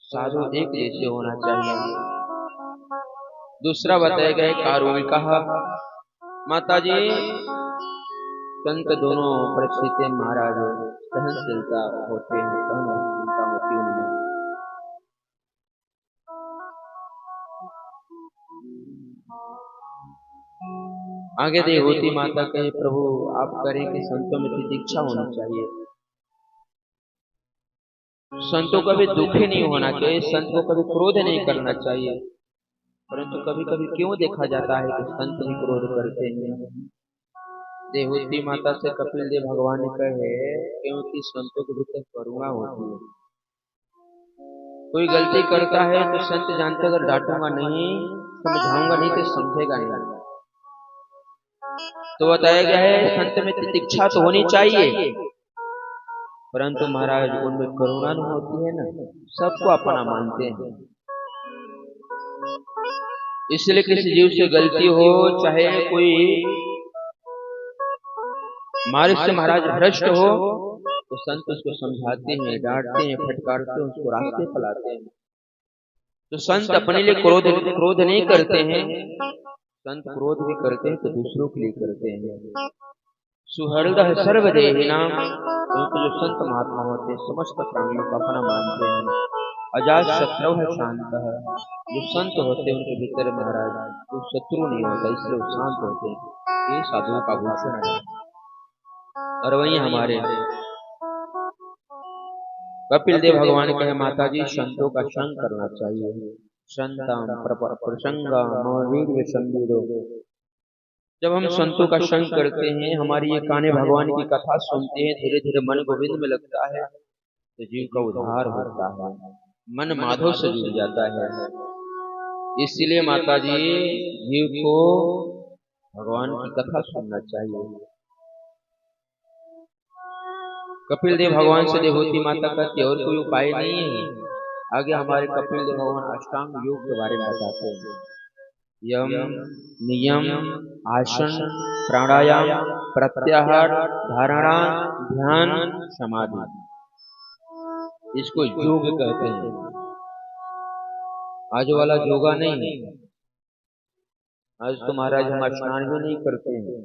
साधु एक जैसे होना चाहिए। दूसरा बताया गया कारुणिका। माता जी संत दोनों परिस्थिति महाराज सहनशीलता होते हैं, सहनशीलता होती उनमें। आगे देवहूति माता कहे, प्रभु आप करें कि संतों में तितिक्षा होनी चाहिए, संतों का भी दुखी नहीं होना चाहिए, संत को कभी क्रोध नहीं करना चाहिए। परंतु कभी कभी क्यों देखा जाता है कि संत ही क्रोध करते हैं। देवहूति माता से कपिल देव भगवान ने कहे, क्योंकि संतों के भीतर करुणा होती है। कोई गलती करता है तो संत जानते अगर डांटूंगा नहीं, समझाऊंगा नहीं तो समझेगा नहीं। तो बताया गया है संत में तितिक्षा तो होनी चाहिए, परंतु महाराज उनमें करुणा नहीं होती है ना, सबको अपना मानते हैं। इसलिए किसी जीव से गलती हो, चाहे कोई मार्ग से महाराज भ्रष्ट हो, तो संत उसको समझाते हैं, डांटते हैं, फटकारते हैं, उसको रास्ते पर लाते हैं। तो संत अपने लिए क्रोध नहीं करते हैं, संत क्रोध भी करते हैं तो दूसरों के लिए करते हैं। सुहृदः सर्वदेहिनां, जो संत महात्मा होते हैं समस्त प्राणियों का अपना मानते हैं। अजात शत्रु है शांत है, जो संत होते हैं उनके भीतर महाराज कोई शत्रु नहीं होता, इसलिए वो शांत होते हैं। ये साधुओं का भूषण है। और वही हमारे कपिल देव भगवान कहे, माता जी संतों का संग करना चाहिए। संतम प्रसंगम संविदो, जब हम संतों का संग करते हैं, हमारी ये काने भगवान की कथा सुनते हैं, धीरे धीरे मन गोविंद में लगता है, तो जीव का उद्धार होता है, मन माधव से जुड़ जाता है। इसलिए माता जी जीव को भगवान की कथा सुनना चाहिए। कपिल देव भगवान से देवहूति माता कहती और कोई उपाय नहीं है। आगे हमारे कपिल देव भगवान अष्टांग योग के बारे में बताते हैं। यम, नियम, आसन, प्राणायाम, प्रत्याहार, धारणा, ध्यान, समाधि, इसको योग कहते हैं। आज वाला योगा नहीं है। आज तो महाराज हम स्नान भी नहीं करते हैं,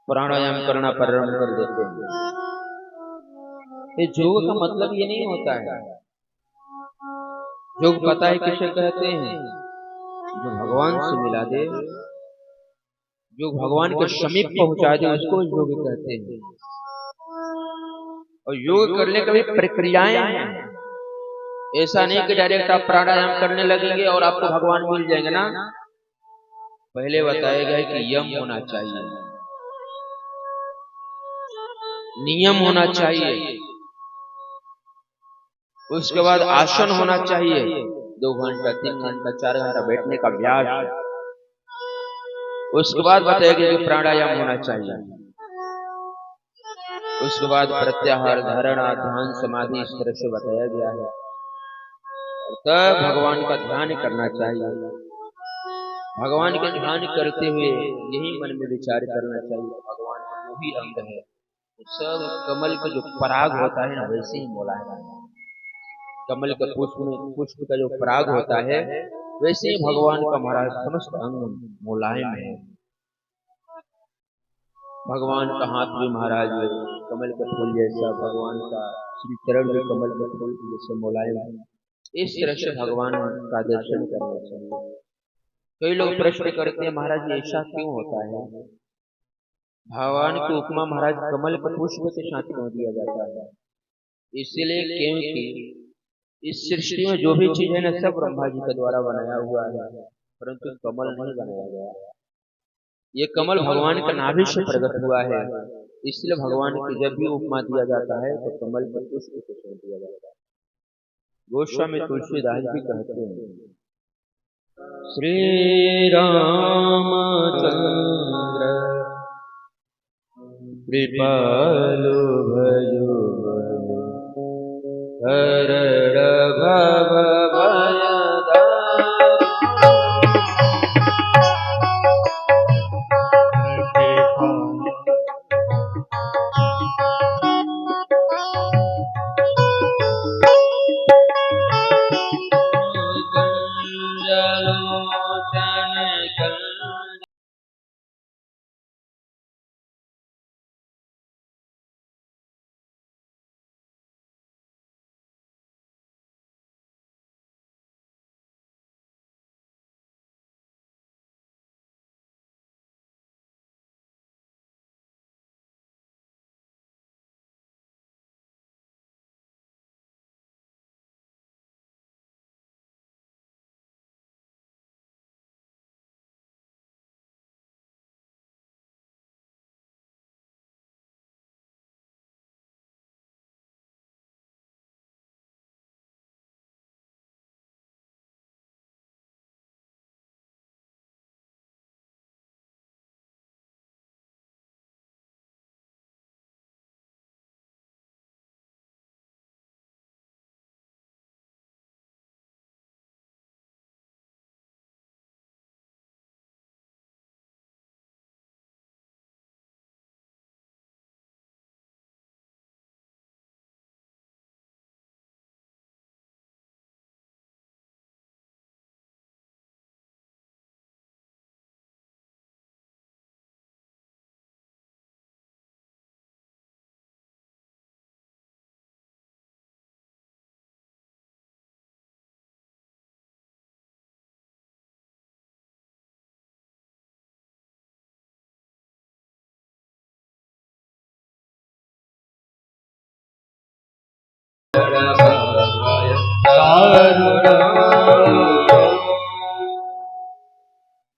प्राणायाम करना प्रारंभ कर देते हैं। ये योग का मतलब ये नहीं होता है। योग पता है किसे कहते हैं? जो भगवान से मिला दे, जो भगवान के समीप पहुंचा दे, उसको योग कहते हैं। और योग करने की भी प्रक्रियाएं हैं। ऐसा नहीं कि डायरेक्ट आप प्राणायाम करने लगेंगे और आपको भगवान मिल जाएंगे ना। पहले बताया गया कि यम होना चाहिए, नियम होना चाहिए, उसके बाद आसन होना चाहिए, 2 घंटा 3 घंटा 4 घंटा बैठने का अभ्यास। उसके बाद बताया गया कि प्राणायाम होना चाहिए। उसके बाद प्रत्याहार, धारणा, ध्यान, समाधि, इस तरह से बताया गया है। तब भगवान का ध्यान करना चाहिए। भगवान के ध्यान करते हुए यही मन में विचार करना चाहिए, भगवान का वो भी अंग है। सब कमल का जो पराग होता है ना, वैसे ही मोला है। कमल के पुष्प का जो पराग होता है, वैसे ही भगवान का महाराज समस्त अंग मुलायम है। भगवान का हाथ भी महाराज कमल के फूल जैसा, भगवान का श्री चरण भी कमल के फूल जैसे मुलायम है। इस तरह से भगवान का दर्शन करना चाहिए। कई लोग प्रश्न करते हैं, महाराज ऐसा क्यों होता है? भगवान की उपमा महाराज कमल के पुष्प के साथ क्यों दिया जाता है? इसलिए क्योंकि इस सृष्टि में जो भी चीज है ना, सब ब्रह्मा जी के द्वारा बनाया हुआ है, परंतु कमल नहीं बनाया गया। ये कमल भगवान का नाभि से प्रकट हुआ है। इसलिए भगवान की जब भी उपमा दिया जाता है तो कमल के पुष्प के साथ दिया जाता है। गोस्वामी तुलसीदास भी कहते हैं, श्री रामचंद्र कृपालु भजो भजो हरण भव भय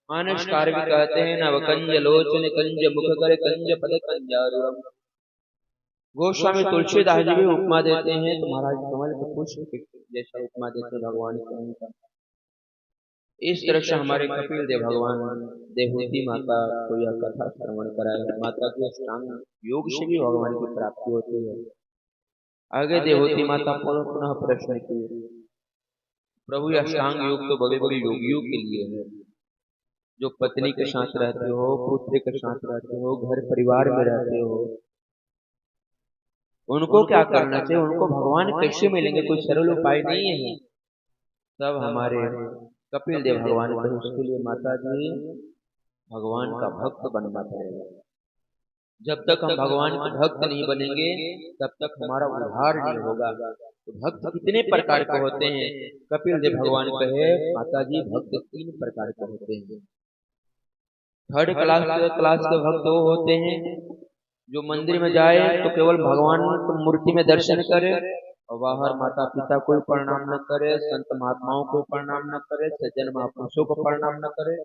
मानसकार भी कहते हैं नव कंज लोचन कंज मुख कर कंज पद कंजारुरम। गोस्वामी तुलसीदास जी भी उपमा देते हैं तो महाराज कमल के पुष्प जैसा उपमा देते हैं भगवान का। इस तरह से हमारे कपिल देव भगवान देवहूति माता को यह कथा श्रवण कराए। माता के अष्टांग योग से भी भगवान की प्राप्ति होती है। आगे देवहूति माता पुनः प्रश्न की, प्रभु अष्टांग योग तो बड़े बड़े योगियों के लिए है, जो पत्नी के साथ रहते हो, पुत्र के साथ रहते हो, घर परिवार में रहते हो, उनको क्या करना चाहिए? उनको भगवान कैसे मिलेंगे? कोई सरल उपाय नहीं है। तब हमारे कपिल देव भगवान को उसके लिए माता जी भगवान का भक्त बनना पड़ेगा। जब तक हम भगवान के भक्त नहीं बनेंगे तब तक हमारा उद्धार नहीं होगा। तो भक्त कितने प्रकार के होते हैं? कपिल देव भगवान कहे माता जी भक्त 3 प्रकार के होते हैं। थर्ड क्लास के भक्त वो होते हैं जो मंदिर में जाए तो केवल भगवान की मूर्ति में दर्शन करे और बाहर माता पिता को प्रणाम न करे, संत महात्माओं को प्रणाम न करे, सज्जन महापुरुषों को प्रणाम न करे।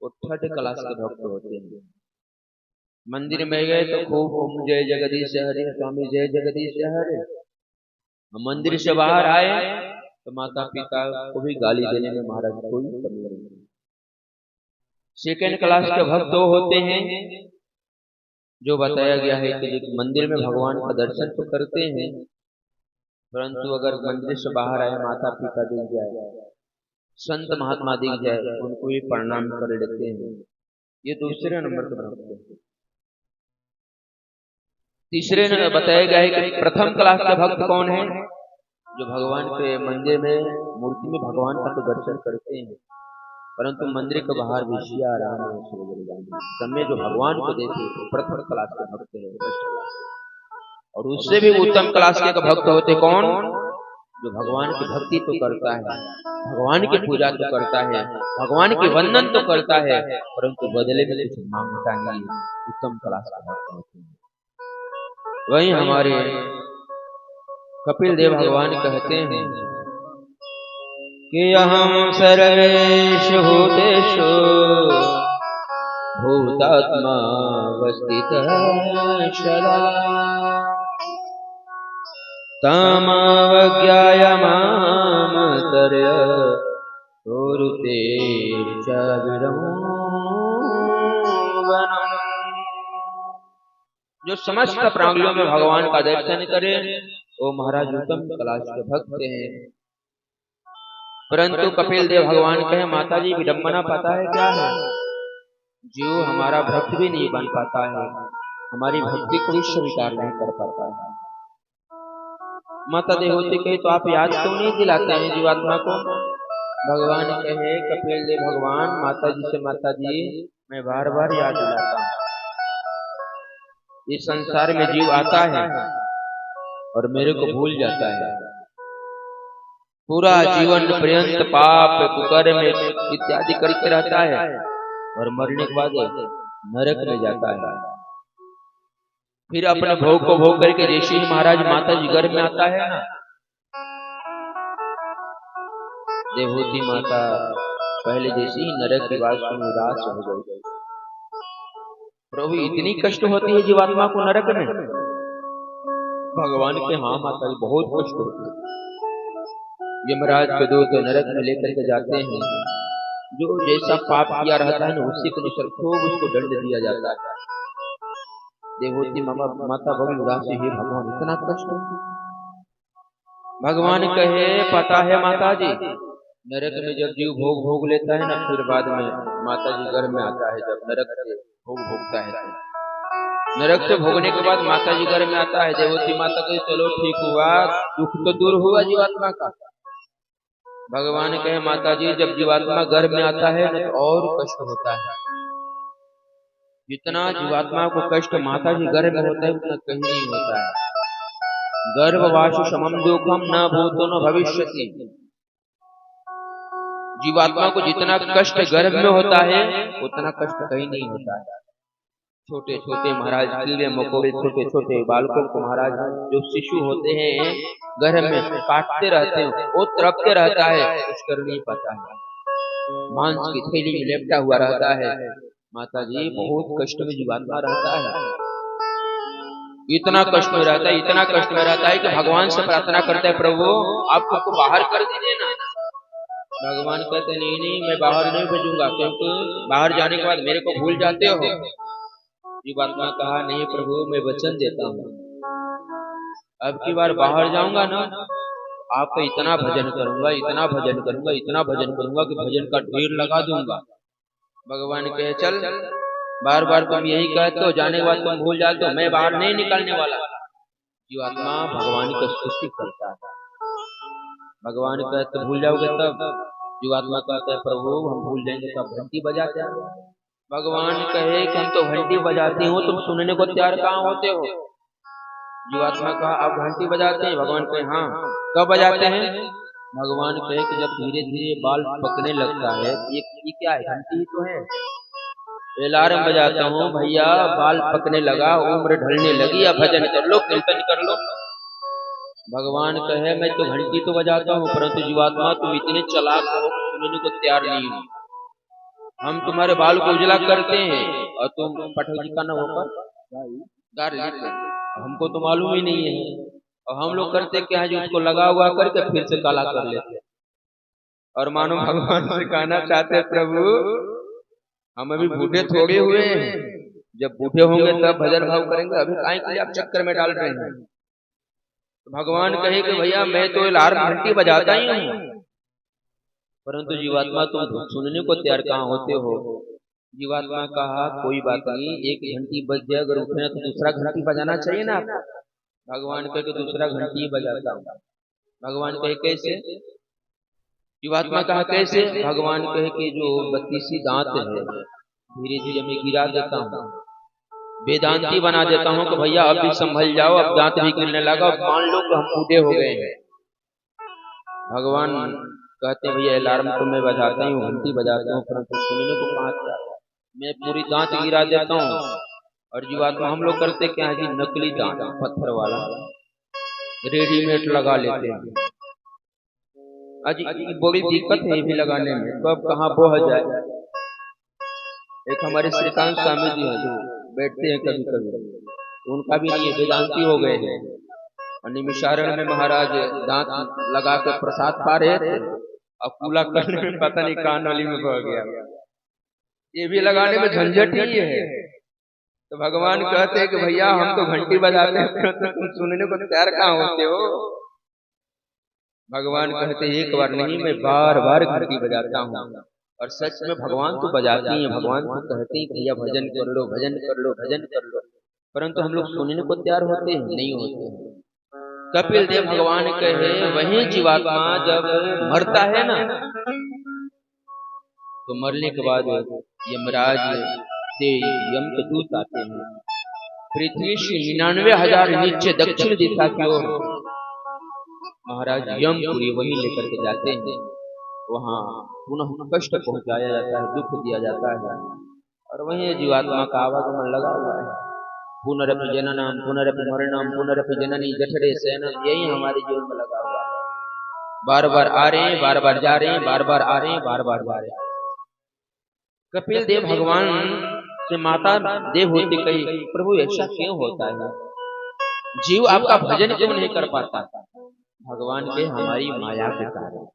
वो थर्ड क्लास के भक्त होते हैं। मंदिर में गए तो खूब ओम जय जगदीश हरे, स्वामी जय जगदीश हरे। मंदिर से बाहर आए तो माता पिता को भी गाली देने में महाराज कोई कमी नहीं। सेकेंड क्लास के भक्त वो होते हैं जो बताया गया है कि मंदिर में भगवान का दर्शन तो करते हैं, परंतु अगर मंदिर से बाहर आए, माता पिता दिख जाए, संत महात्मा दिख जाए, उनको भी प्रणाम कर लेते हैं। ये दूसरे नंबर के भक्त हैं। तीसरे बताया गया है कि प्रथम क्लास का भक्त कौन है? जो भगवान के मंदिर में मूर्ति में भगवान का तो दर्शन करते हैं, परंतु मंदिर के बाहर विषया आराम समय जो भगवान को देखे प्रथम क्लास के भक्त है, फर्स्ट क्लास के। और उससे भी उत्तम क्लास के भक्त होते कौन? जो भगवान की भक्ति तो करता है, भगवान की पूजा तो करता है, भगवान के वंदन तो करता है, परंतु बदले में कुछ मांगता नहीं। उत्तम क्लास के भक्त होते हैं। वही हमारे कपिल देव भगवान कहते हैं कि अहम सर्वेषु भूतेषु भूतात्मा अवस्थितः सदा तमवज्ञाय मामतर्य कुरुते च विडम्बनम्। जो समस्त प्राणियों में भगवान का दर्शन करे वो महाराज उत्तम कलाश के भक्त हैं। परंतु कपिल देव भगवान कहे माता जी विडम्बना पता है क्या है, जीव हमारा भक्त भी नहीं बन पाता है, हमारी भक्ति को भी स्वीकार नहीं कर पाता है। माता देवहूति कहे तो आप याद क्यों नहीं दिलाते हैं जीवात्मा को। भगवान कहे कपिल देव भगवान माता जी से माता जी मैं बार बार याद दिलाता हूँ। इस संसार में जीव आता है और मेरे को भूल जाता है, पूरा जीवन पर्यंत पाप कुकर्म इत्यादि करते रहता है और मरने के बाद नरक में जाता है। फिर अपने भोग को भोग करके जैसे ही महाराज माता जी गर्भ में आता है ना, देवहूति माता पहले जैसे ही नरक की बात सुन उदास हो गई। प्रभु इतनी कष्ट होती है जीवात्मा को नरक में। भगवान के हाँ माता जी बहुत कष्ट होती है। यमराज के दूत नरक में लेकर के जाते हैं, जो जैसा पाप किया रहता है ना उसी के अनुसार खूब उसको दंड दिया जाता है। देवहूति माता बड़ी उदास है, भगवान इतना कष्ट। भगवान कहे पता है माता जी, नरक में जब जीव भोग भोग लेता है ना फिर बाद में माता जी घर में आता है, जब नरक से भोग भोगता है तो नरक से भोगने के बाद माता जी घर में आता है। देवहूति माता कहे चलो ठीक हुआ, दुख तो दूर हुआ जीवात्मा का। भगवान कहे माता जी जब जीवात्मा गर्भ में आता है न तो और कष्ट होता है। जितना जीवात्मा को कष्ट माता जी गर्भ में होता है उतना कहीं नहीं होता है। गर्भवासु समम दुखम न भूतो न भविष्यति। जीवात्मा को जितना कष्ट गर्भ में होता है उतना कष्ट कहीं नहीं होता है। छोटे छोटे महाराज कीड़े मकोड़े छोटे छोटे बालकों को महाराज जो शिशु होते हैं गर्भ में काटते रहते हैं, वो तड़पते रहता है, कुछ कर नहीं पाता है, मांस की थैली में लेपटा हुआ रहता है। माता जी बहुत कष्ट में जीवात्मा रहता है, इतना कष्ट में रहता है, इतना कष्ट में रहता है कि भगवान से प्रार्थना करता है प्रभु आप हमको बाहर कर दीजिए ना। भगवान कहते नहीं नहीं मैं बाहर नहीं भेजूंगा, क्योंकि बाहर जाने के बाद मेरे को भूल जाते हो। जीवात्मा कहा नहीं प्रभु मैं वचन देता हूँ, अब की बार बाहर जाऊंगा ना आपका इतना भजन करूंगा, इतना भजन करूंगा, इतना भजन करूंगा कि भजन का ढेर लगा दूंगा। भगवान कहे चल बार बार तुम यही कहते हो, जाने के बाद तुम भूल जाते हो, मैं बाहर नहीं निकलने वाला। जीवात्मा भगवान की स्तुति करता है। भगवान कहते भूल जाओगे तब, जीवात्मा कहता है प्रभु हम भूल जाएंगे तब घंटी बजाते हैं। भगवान कहे कि हम तो घंटी बजाते हो, तुम सुनने को तैयार कहाँ होते हो। जीवात्मा कहा आप घंटी बजाते हैं। भगवान कहे हाँ कब बजाते हैं। भगवान कहे कि जब धीरे धीरे बाल पकने लगता है, ये क्या है घंटी ही तो है। अलार्म बजाता हूँ भैया बाल पकने लगा, उम्र ढलने लगी, या भजन कर लो कीर्तन कर लो। भगवान कहे मैं तो घंटी तो बजाता हूँ, परंतु जीवात्मा तुम इतने चालाक हो सुनने को तैयार नहीं हो। हम तुम्हारे बाल को उजला करते हैं और तुम पटौजी का न होकर गा लेते हैं, हमको तो मालूम ही नहीं है। और हम लोग करते क्या है जो उसको लगा हुआ करके फिर से काला कर लेते हैं। और मानो भगवान से कहना चाहते प्रभु हम अभी बूढ़े थोड़े हुए हैं, जब बूढ़े होंगे तब भजन भाव करेंगे, अभी काहे के लिए आप चक्कर में डाल रहे हैं। तो भगवान कहे कि भैया मैं तो अलार्म घंटी बजाता ही हूँ, परंतु जीवात्मा तुम सुनने को तैयार कहाँ होते हो। जीवात्मा कहा कोई बात नहीं, एक घंटी बज जाए अगर उठे तो दूसरा घंटी बजाना चाहिए ना आपको। भगवान कहे कि दूसरा घंटी बजाता हूँ। भगवान कहे कैसे। जीवात्मा कहा कैसे। भगवान कहे कि जो 32 दांत है धीरे धीरे मैं गिरा देता हूँ, वेदांती बना देता हूँ कि भैया अब भी संभल जाओ, अब दांत भी गिरने लगा, अब मान लो कि हम बूढ़े हो गए हैं। भगवान कहते हैं भैया अलार्म तो मैं बजाता हूँ, घंटी बजाता हूँ, परंतु सुनने को कहाँ आता है। मैं पूरी दांत गिरा देता हूँ। और जीवात्मा हम लोग करते क्या है जी नकली दांत पत्थर वाला रेडीमेड लगा लेते हैं। आज बड़ी दिक्कत है ये भी लगाने में, कब कहाँ बोह जाए। एक हमारे श्रीकांत स्वामी जी हैं जो बैठते हैं कभी कभी, उनका भी नहीं है, वेदांती हो गए हैं। और निमिषारण में महाराज दांत लगा कर प्रसाद पा रहे थे और कूला करने में पता नहीं कान वाली में बह गया। ये भी लगाने में झंझट ही है। तो भगवान कहते हैं कि भैया हम तो घंटी बजाते हैं, तो तुम सुनने को तैयार कहाँ होते हो? भगवान कहते एक बार नहीं, मैं बार बार घंटी बजाता हूँ। और सच में भगवान तो बजाते ही हैं, भगवान तो कहते हैं भैया भजन कर लो, भजन कर लो, भजन कर लो, परंतु हम लोग सुनने को तैयार होते हैं नहीं होते हैं। कपिल देव भगवान कहे वही जीवात्मा जब मरता है ना, तो मरने के बाद यमराज से यम के दूत आते हैं, पृथ्वी से 99,000 नीचे दक्षिण दिशा की ओर महाराज यमपुरी वही लेकर के जाते हैं। वहाँ पुनः कष्ट पहुंचाया जाता है, दुख दिया जाता है, और वही जीवात्मा का आवागमन लगा हुआ है। पुनरपि जननम पुनरपि मरणम पुनरपि जननी जठरे शयनम, यही हमारे जीवन में लगा हुआ है। बार बार आ रहे हैं, बार बार जा रहे हैं, बार बार आ रहे हैं, बार बार जा रहे हैं। कपिल देव भगवान से माता देवहूति कही प्रभु ऐसा क्यों होता है, जीव आपका भजन क्यों नहीं कर पाता? भगवान के हमारी माया के कारण।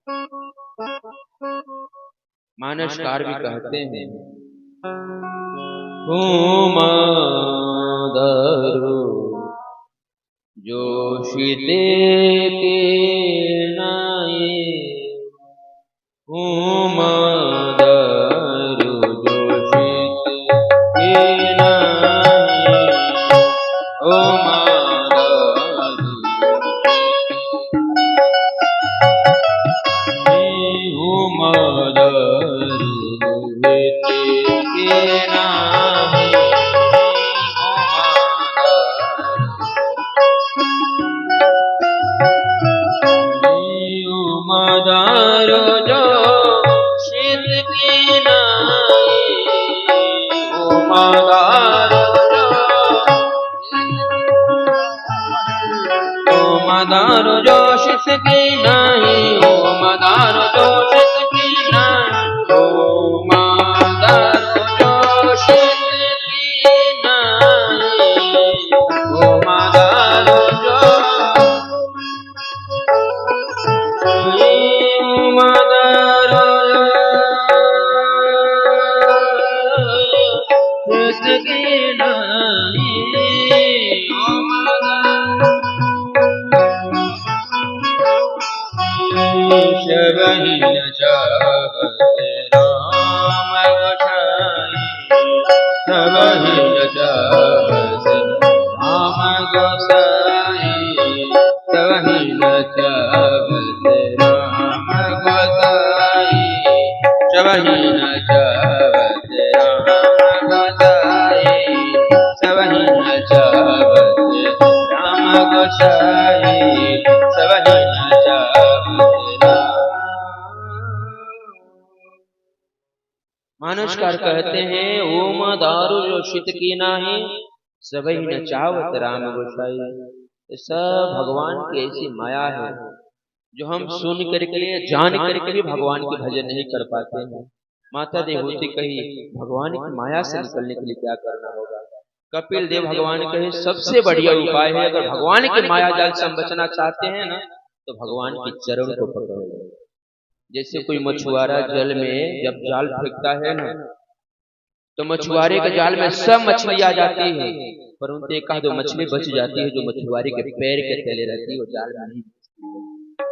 मानसकार भी कहते हैं माधरो जोशिते के नाये, माधरो जोशिते के नाये, ओ मदारो जो शिष की नहीं, ओ मदारो जो शिष की नहीं, ओ मदारो जो शिष की नहीं, ओ मदारो जो मदारो शिष की नहीं, ओ मदारो शबहि न चाहते राम गोसाई, शबहि न चाहते राम गोसाई, शबहि न चाहते राम गोसाई, शबहि न चाहते राम गोसाई, शबहि न चाहते राम गोसाई, शबहि न मानुषकार कहते हैं ओम दारू जो शित की नाही, सबही न चावत राम गोसाई। सब भगवान की ऐसी माया है जो हम सुन करके जान करके भी भगवान के भजन नहीं कर पाते हैं। माता देवहूति कही भगवान की माया से निकलने के लिए क्या करना होगा? कपिल देव भगवान कहे सबसे बढ़िया उपाय है, अगर भगवान की माया जाल से हम बचना चाहते हैं ना, तो भगवान के चरण को पकड़ो। जैसे कोई मछुआरा जल में जब जाल फेंकता है ना, तो मछुआरे के जाल में सब मछली आ जाती है, परंतु एक आध मछली बच जाती है जो मछुआरे के पैर के तले रहती है, वो जाल में नहीं।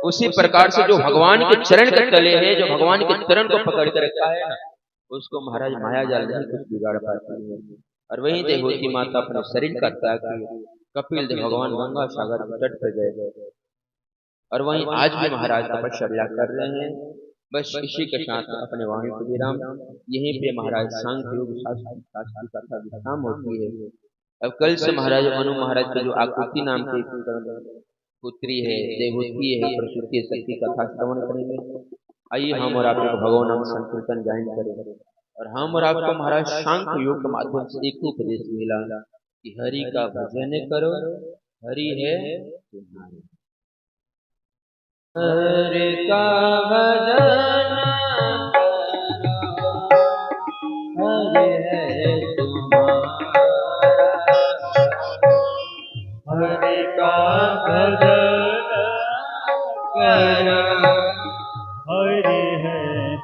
उसी प्रकार से जो भगवान के चरण के तले है, जो भगवान के चरण को पकड़ कर रखा है ना, उसको महाराज माया जाल नहीं कुछ बिगाड़ पाती है। और वही देवहूति माता अपने शरीर का त्याग किया, कपिल देव भगवान गंगा सागर के तट पर गए, और वहीं आज भी महाराज तपस्या कर रहे हैं। बस इसी के साथ अपने वाणी को विराम। यहीं पे महाराज सांख्य योग शास्त्र की कथा विश्राम होती है। अब कल से महाराज मनु महाराज के जो आकृति नाम की पुत्री है, देवहूति है, प्रसूति शक्ति कथा श्रवण करेंगे। आइए हम और आप भगवान नाम संकीर्तन गायन करें, और हम और आपको महाराज सांख्य योग के माध्यम से एक उपदेश मिला कि हरि का भजन करो, हरि है तुम्हारे। हरि का भजन करो, हरि है तुम्हारा, हरि का भजन करो,
हरि है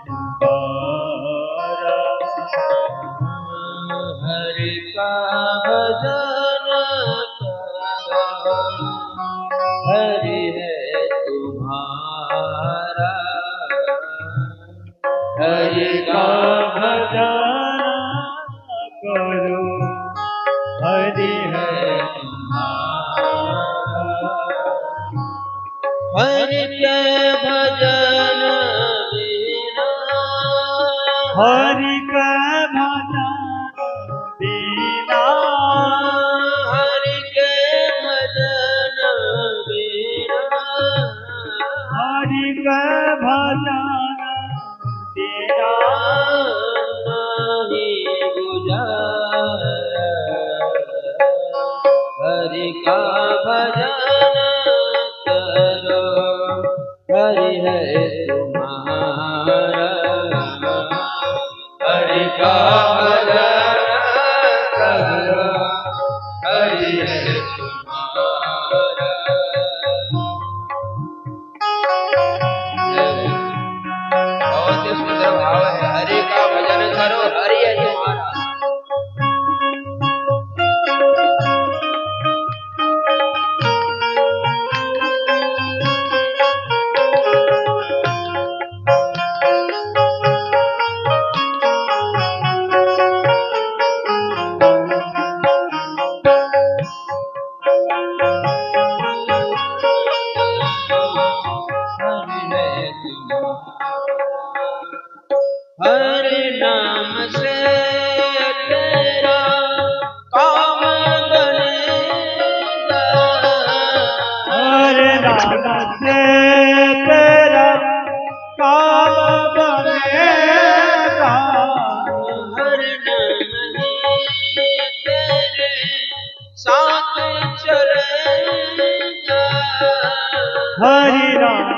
तुम्हारा,
हरि का
हरि का भजन करो, हरि है
हरि के भजन बिना,
हरि का भजन बिना,
हरि के भजन बिना,
हरि का भजन बिना
नहीं गुजारा। हरि का भजन करो, हरि है तुम्हारा। हरि का भजन करो, हरि है तुम्हारा। बहुत ही सुंदर भाव है। हरि का भजन करो, हरि है तुम्हारा। हरि नाम से तेरा काम बनेगा।
हरि नाम से तेरा काम बनेगा।
हरि नाम ही तेरे साथ चलेगा।
हरि नाम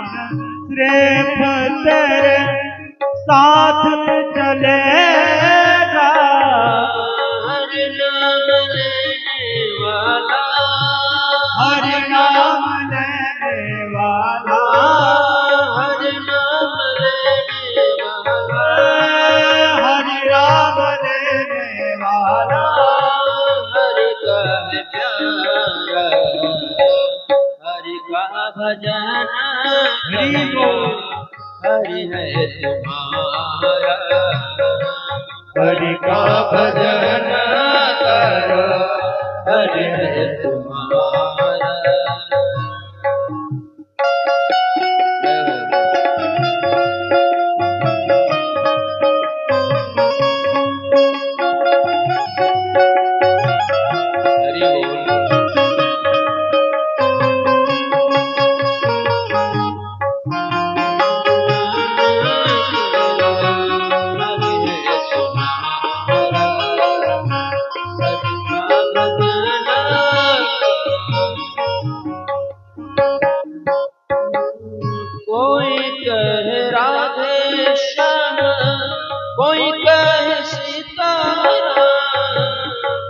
सिर्फ तेरे साथ चलेगा।
हरि नाम लेने वाला,
हरि नाम लेने वाला,
हरि नाम लेने वाला,
हरि नाम लेने वाला,
हरि का है प्यारा। हरि का भजन करो, हरि है तुम्हारा।
हरि का भजन
करो, हरि है तुम्हारा। हरि बोल। कोई कहे राधे श्याम, कोई कहे सीताराम,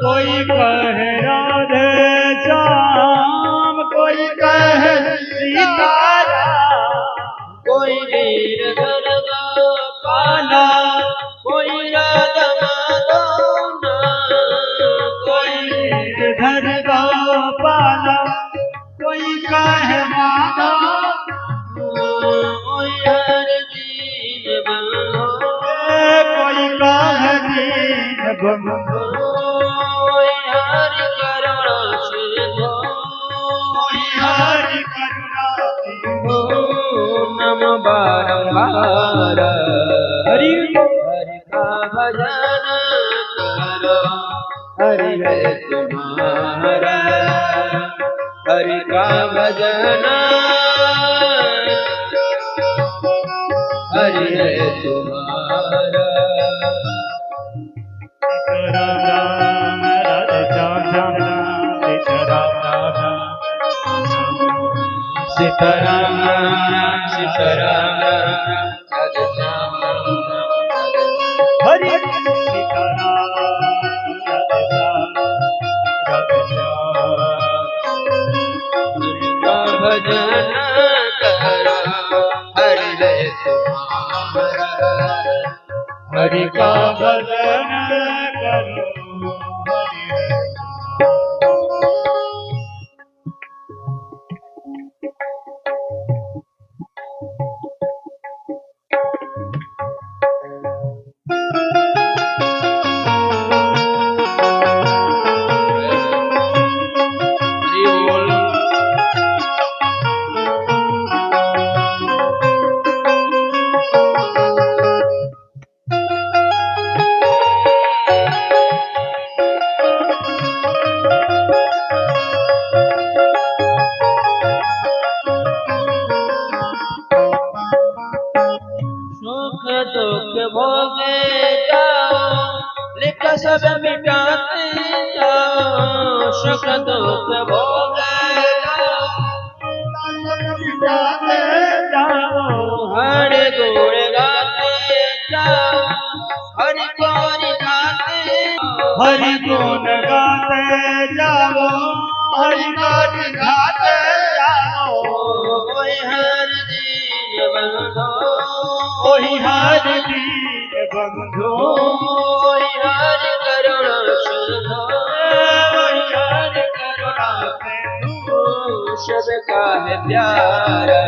कोई कहे राधे श्याम, कोई कहे सीताराम,
कोई वीरधर गोपाला, कोई राधा माधव,
कोई गिरधर गोपाला, कोई कहे माधव,
कोई हर दीन बंधु,
कोई कहे दीन बंधु,
कोई हरि करुणा सिंधु,
कोई हरि करुणा सिंधु।
नम बारंबार
हरि
हरि का भजन करो, हरि है तुम्हारा। हरि का भजन, हरि है तुम्हारा।
राम राम राधे श्याम श्याम राम, सीताराम राम राम,
सीताराम राम सीताराम राम, राधे श्याम राम राम।
हरि सीताराम राधे श्याम राधे श्याम।
हरि का भजन करो, हरि है तुम्हारा।
हरि का भजन करो, हरि है
दुख भोगे जाओ, लिख सब मिटाते जाओ, सुख दुख भोगे जाओ,
मिटाते जाओ,
हरि गुण गाते जाओ, हरि को रिझाते,
हरि गुण गाते जाओ, हरि को रिझाते जाओ,
वही हर दीन बंधो,
वही हर दीन बंधो,
वही हर करुणा सिंधु,
वही हर करुणा सिंधु,
सबका है प्यारा,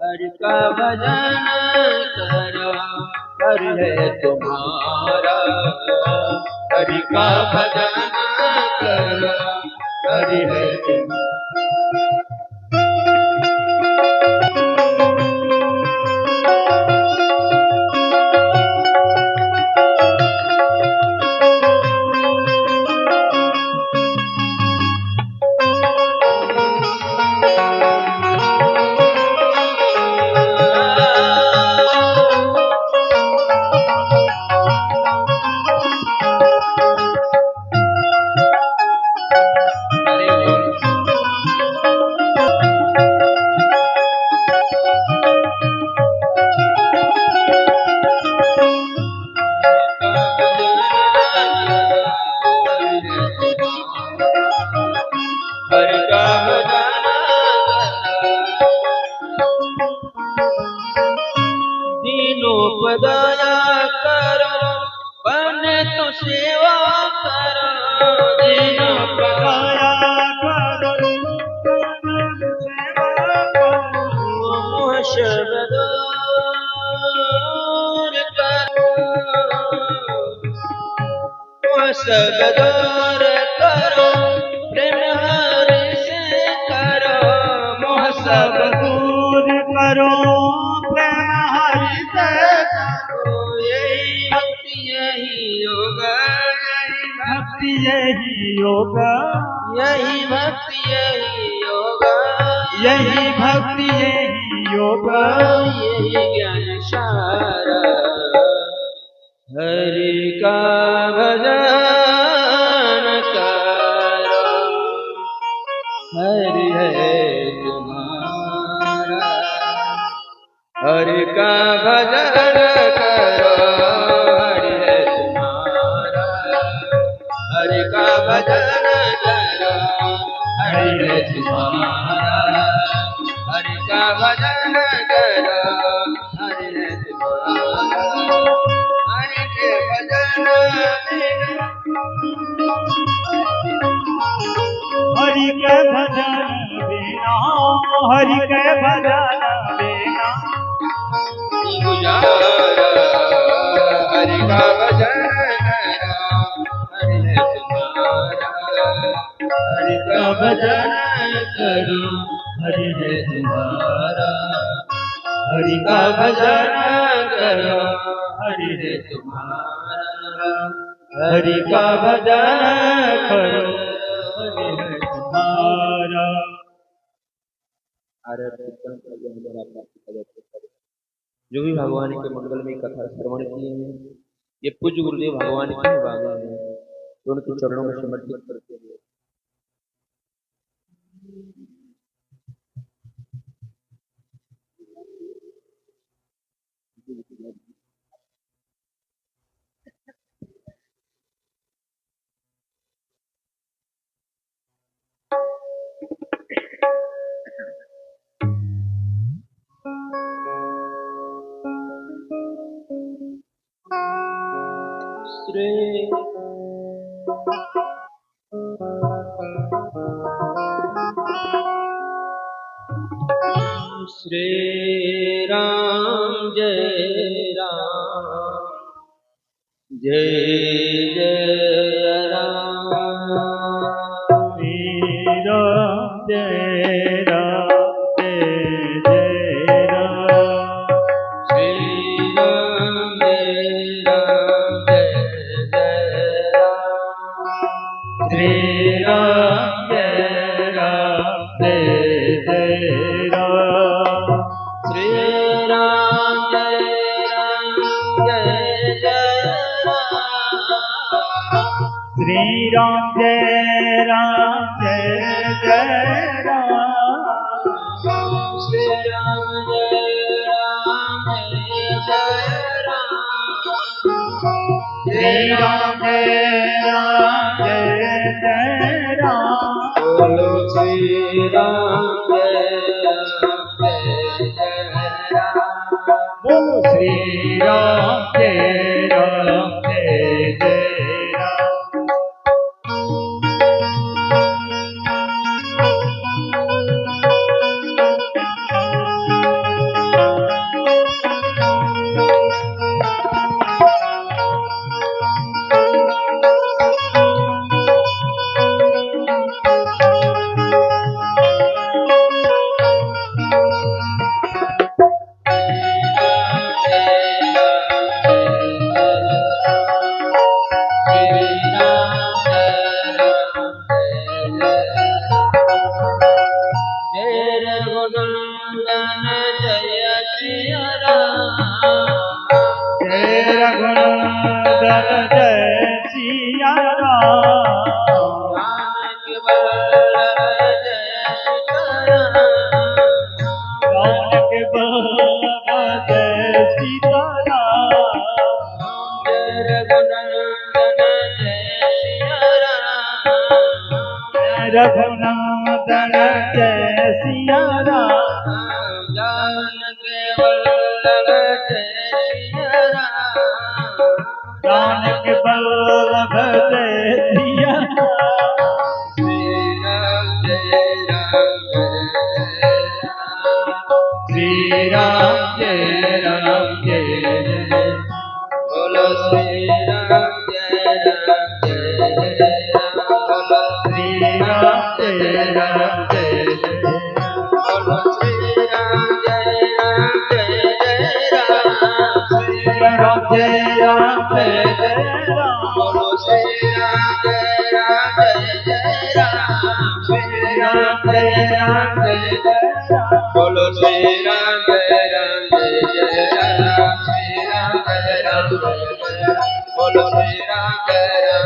हरि का भजन करो, हरि है तुम्हारा, हरि का भजन करो, हरि है दया करो, बन तो सेवा करो, दीनों पर
दया करो, सेवा करो,
मोह शब्द दूर करो, मोह सब दूर करो, प्रेम हरि से करो, मोह सब
दूर करो, प्रेम हरि से करो,
यही भक्ति यही योग,
भक्ति यही योग,
यही भक्ति यही योग,
यही भक्ति यही योग,
यही ज्ञान सारा, हरि का भजन करो, हरि है तुम्हारा, हरि का भजन करो, हरि है तुम्हारा, हरि का भजन करो, हरि है तुम्हारा, हरि का भजन करो, हरि है तुम्हारा, हरि के भजन बिना,
हरि के भजन बिना, हरि के भजन बिना
गुजारा, हरि का भजन करो, हरि है तुम्हारा, हरि का भजन करो, हरि है तुम्हारा, हरि का भजन करो, हरि है तुम्हारा, हरि का भजन करो, हरि है तुम्हारा। जो भी भगवान के मंगल में कथा श्रवण किए हैं, ये पूज्य गुरुदेव भगवान की वाणी है, तो उनके चरणों में समर्पित करते हुए श्री श्री राम जय राम, जय जय राम,
श्री राम जय राम, जय जय राम,
श्री राम जय राम, जय जय राम,
श्री राम जय राम, जय जय राम,
श्री राम जय
श्री राम जय जय राम।
श्री राम जय राम जय राम।
श्री राम जय जय राम।
बोलो श्री राम जय राम।
बोलो श्री राम जय जय राम। रघुनंदन जय सिया राम।
जानकी वल्लभ जय सिया राम।
जानकी वल्लभ जय सिया राम।
श्री राम जय राम जय राम। श्री राम जय जय। बोलो श्री राम जय राम। बोलो श्री राम जय राम जय जय। बोलो श्री राम जय राम जय राम। श्री राम जय राम जय राम। बोलो श्री राम जय राम जय राम। श्री राम जय राम जय राम। बोलो श्री राम जय राम जय राम। श्री राम जय राम जय राम। बोलो श्री राम जय राम।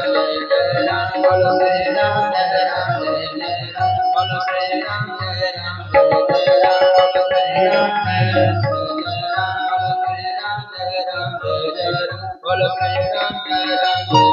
बोलो श्री राम जय राम। बोलो श्री राम जय राम। बोलो श्री राम जय राम। बोलो श्री राम जय राम। बोलो श्री राम जय राम।